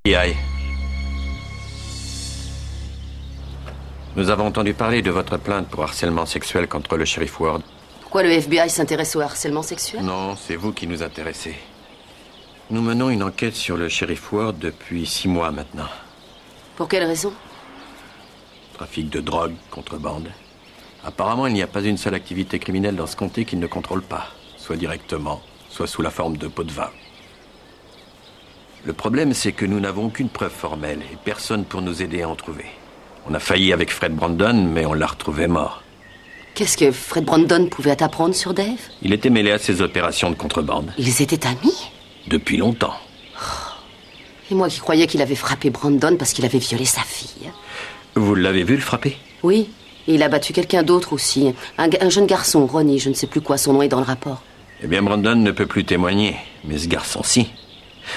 Speaker 6: FBI. Nous avons entendu parler de votre plainte pour harcèlement sexuel contre le shérif Ward.
Speaker 2: Pourquoi le FBI s'intéresse au harcèlement sexuel?
Speaker 6: Non, c'est vous qui nous intéressez. Nous menons une enquête sur le shérif Ward depuis 6 mois maintenant.
Speaker 2: Pour quelle raison?
Speaker 6: Trafic de drogue, contrebande. Apparemment, il n'y a pas une seule activité criminelle dans ce comté qu'il ne contrôle pas, soit directement, soit sous la forme de pots de vin. Le problème, c'est que nous n'avons aucune preuve formelle et personne pour nous aider à en trouver. On a failli avec Fred Brandon, mais on l'a retrouvé mort.
Speaker 2: Qu'est-ce que Fred Brandon pouvait apprendre sur Dave?
Speaker 6: Il était mêlé à ces opérations de contrebande.
Speaker 2: Ils étaient amis?
Speaker 6: Depuis longtemps.
Speaker 2: Et moi qui croyais qu'il avait frappé Brandon parce qu'il avait violé sa fille.
Speaker 6: Vous l'avez vu le frapper?
Speaker 2: Oui, et il a battu quelqu'un d'autre aussi. Un jeune garçon, Ronnie, je ne sais plus quoi, son nom est dans le rapport.
Speaker 6: Eh bien, Brandon ne peut plus témoigner, mais ce garçon-ci.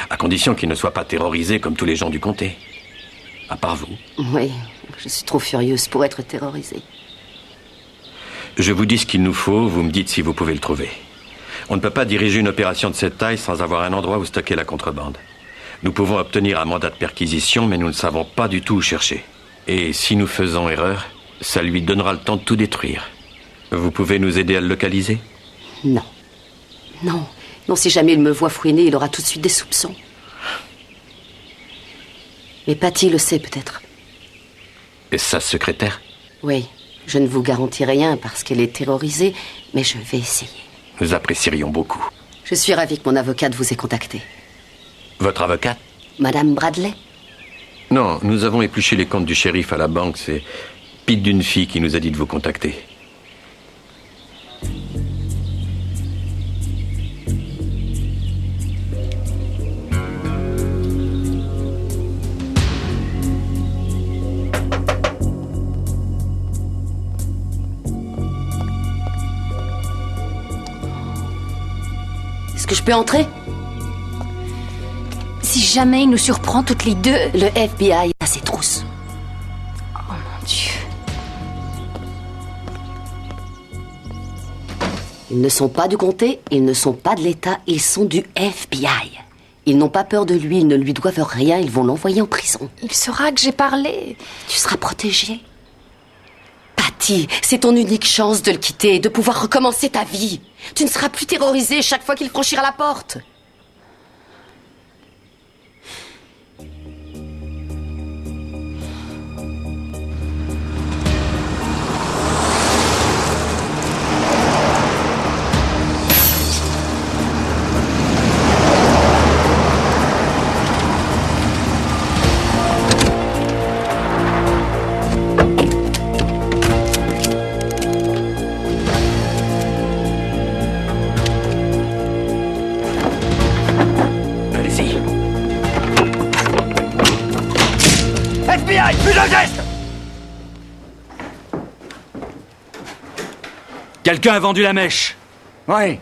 Speaker 6: À condition qu'il ne soit pas terrorisé comme tous les gens du comté. À part vous.
Speaker 2: Oui, je suis trop furieuse pour être terrorisée.
Speaker 6: Je vous dis ce qu'il nous faut, vous me dites si vous pouvez le trouver. On ne peut pas diriger une opération de cette taille sans avoir un endroit où stocker la contrebande. Nous pouvons obtenir un mandat de perquisition, mais nous ne savons pas du tout où chercher. Et si nous faisons erreur, ça lui donnera le temps de tout détruire. Vous pouvez nous aider à le localiser?
Speaker 2: Non. Non. Non, si jamais il me voit fouiner, il aura tout de suite des soupçons. Mais Patty le sait peut-être.
Speaker 6: Et sa secrétaire?
Speaker 2: Oui, je ne vous garantis rien parce qu'elle est terrorisée, mais je vais essayer.
Speaker 6: Nous apprécierions beaucoup.
Speaker 2: Je suis ravie que mon avocate vous ait contacté.
Speaker 6: Votre avocate?
Speaker 2: Madame Bradley?
Speaker 6: Non, nous avons épluché les comptes du shérif à la banque. C'est Pete d'une fille qui nous a dit de vous contacter.
Speaker 2: Est-ce que je peux entrer?
Speaker 5: Si jamais il nous surprend toutes les deux...
Speaker 2: Le FBI a ses trousses.
Speaker 5: Oh mon Dieu.
Speaker 2: Ils ne sont pas du comté, ils ne sont pas de l'État, ils sont du FBI. Ils n'ont pas peur de lui, ils ne lui doivent rien, ils vont l'envoyer en prison.
Speaker 5: Il saura que j'ai parlé.
Speaker 2: Tu seras protégée. Patty, c'est ton unique chance de le quitter, de pouvoir recommencer ta vie. Tu ne seras plus terrorisée chaque fois qu'il franchira la porte.
Speaker 12: Reste!
Speaker 1: Quelqu'un a vendu la mèche?
Speaker 12: Oui.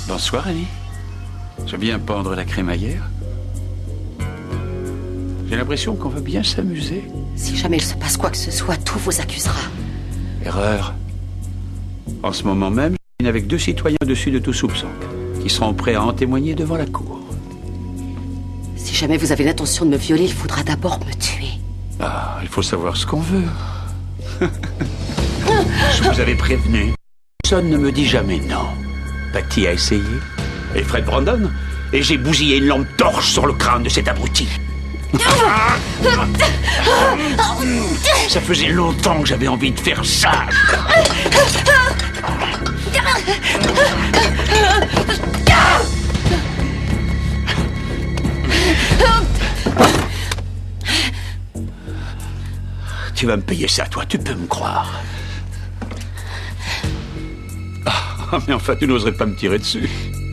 Speaker 1: Bonsoir, Annie. Je viens pendre la crémaillère. J'ai l'impression qu'on va bien s'amuser.
Speaker 2: Si jamais il se passe quoi que ce soit, tout vous accusera.
Speaker 1: Erreur. En ce moment même, je viens avec 2 citoyens au-dessus de tout soupçon, qui seront prêts à en témoigner devant la cour.
Speaker 2: Si jamais vous avez l'intention de me violer, il faudra d'abord me tuer.
Speaker 1: Ah, il faut savoir ce qu'on veut. Je vous avais prévenu. Personne ne me dit jamais non. Patty a essayé. Et Fred Brandon. Et j'ai bousillé une lampe torche sur le crâne de cet abruti. Ça faisait longtemps que j'avais envie de faire ça. Tu vas me payer ça, toi, tu peux me croire. Ah, mais enfin, tu n'oserais pas me tirer dessus.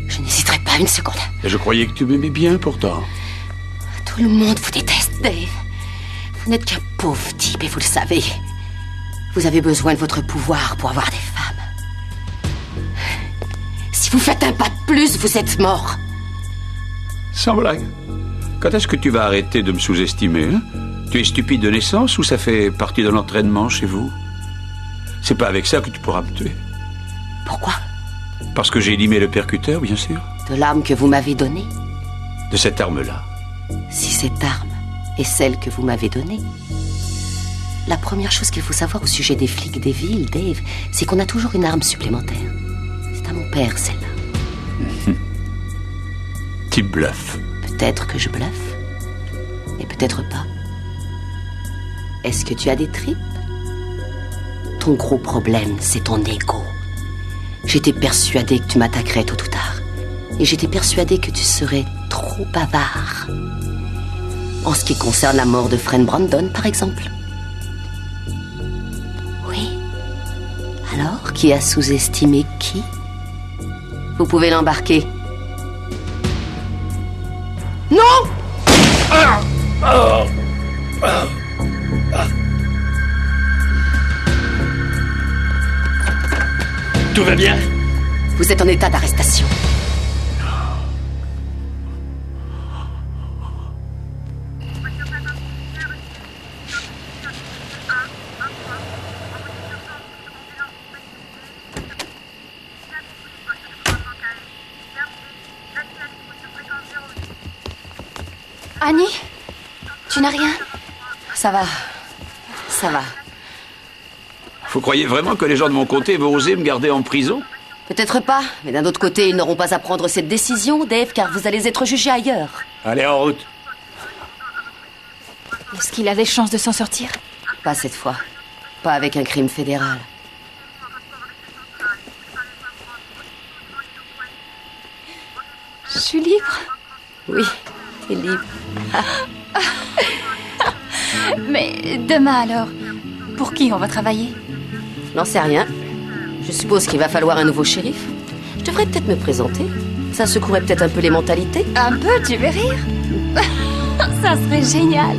Speaker 2: Je n'hésiterai pas une seconde.
Speaker 1: Et je croyais que tu m'aimais bien, pourtant.
Speaker 2: Tout le monde vous déteste, Dave. Vous n'êtes qu'un pauvre type et vous le savez. Vous avez besoin de votre pouvoir pour avoir des femmes. Si vous faites un pas de plus, vous êtes mort.
Speaker 1: Sans blague. Quand est-ce que tu vas arrêter de me sous-estimer, hein? Tu es stupide de naissance ou ça fait partie de l'entraînement chez vous? C'est pas avec ça que tu pourras me tuer.
Speaker 2: Pourquoi?
Speaker 1: Parce que j'ai limé le percuteur, bien sûr.
Speaker 2: De l'arme que vous m'avez donnée?
Speaker 1: De cette arme-là.
Speaker 2: Si cette arme est celle que vous m'avez donnée, la première chose qu'il faut savoir au sujet des flics des villes, Dave, c'est qu'on a toujours une arme supplémentaire. C'est à mon père, celle-là.
Speaker 1: Tu bluffes.
Speaker 2: Peut-être que je bluffe, mais peut-être pas. Est-ce que tu as des tripes? Ton gros problème, c'est ton ego. J'étais persuadée que tu m'attaquerais tôt ou tard. Et j'étais persuadée que tu serais trop bavard. En ce qui concerne la mort de Fred Brandon, par exemple. Oui. Alors, qui a sous-estimé qui? Vous pouvez l'embarquer. Non!
Speaker 1: Tout va bien?
Speaker 2: Vous êtes en état d'arrestation.
Speaker 5: Annie, tu n'as rien?
Speaker 2: Ça va. Ça va.
Speaker 1: Vous croyez vraiment que les gens de mon côté vont oser me garder en prison?
Speaker 2: Peut-être pas, mais d'un autre côté, ils n'auront pas à prendre cette décision, Dave, car vous allez être jugé ailleurs.
Speaker 1: Allez, en route.
Speaker 5: Est-ce qu'il a des chances de s'en sortir?
Speaker 2: Pas cette fois. Pas avec un crime fédéral.
Speaker 5: Je suis libre?
Speaker 2: Oui, t'es libre.
Speaker 5: Mais demain alors, pour qui on va travailler?
Speaker 2: N'en sais rien. Je suppose qu'il va falloir un nouveau shérif. Je devrais peut-être me présenter. Ça secouerait peut-être un peu les mentalités.
Speaker 5: Un peu, tu veux rire? Ça serait génial.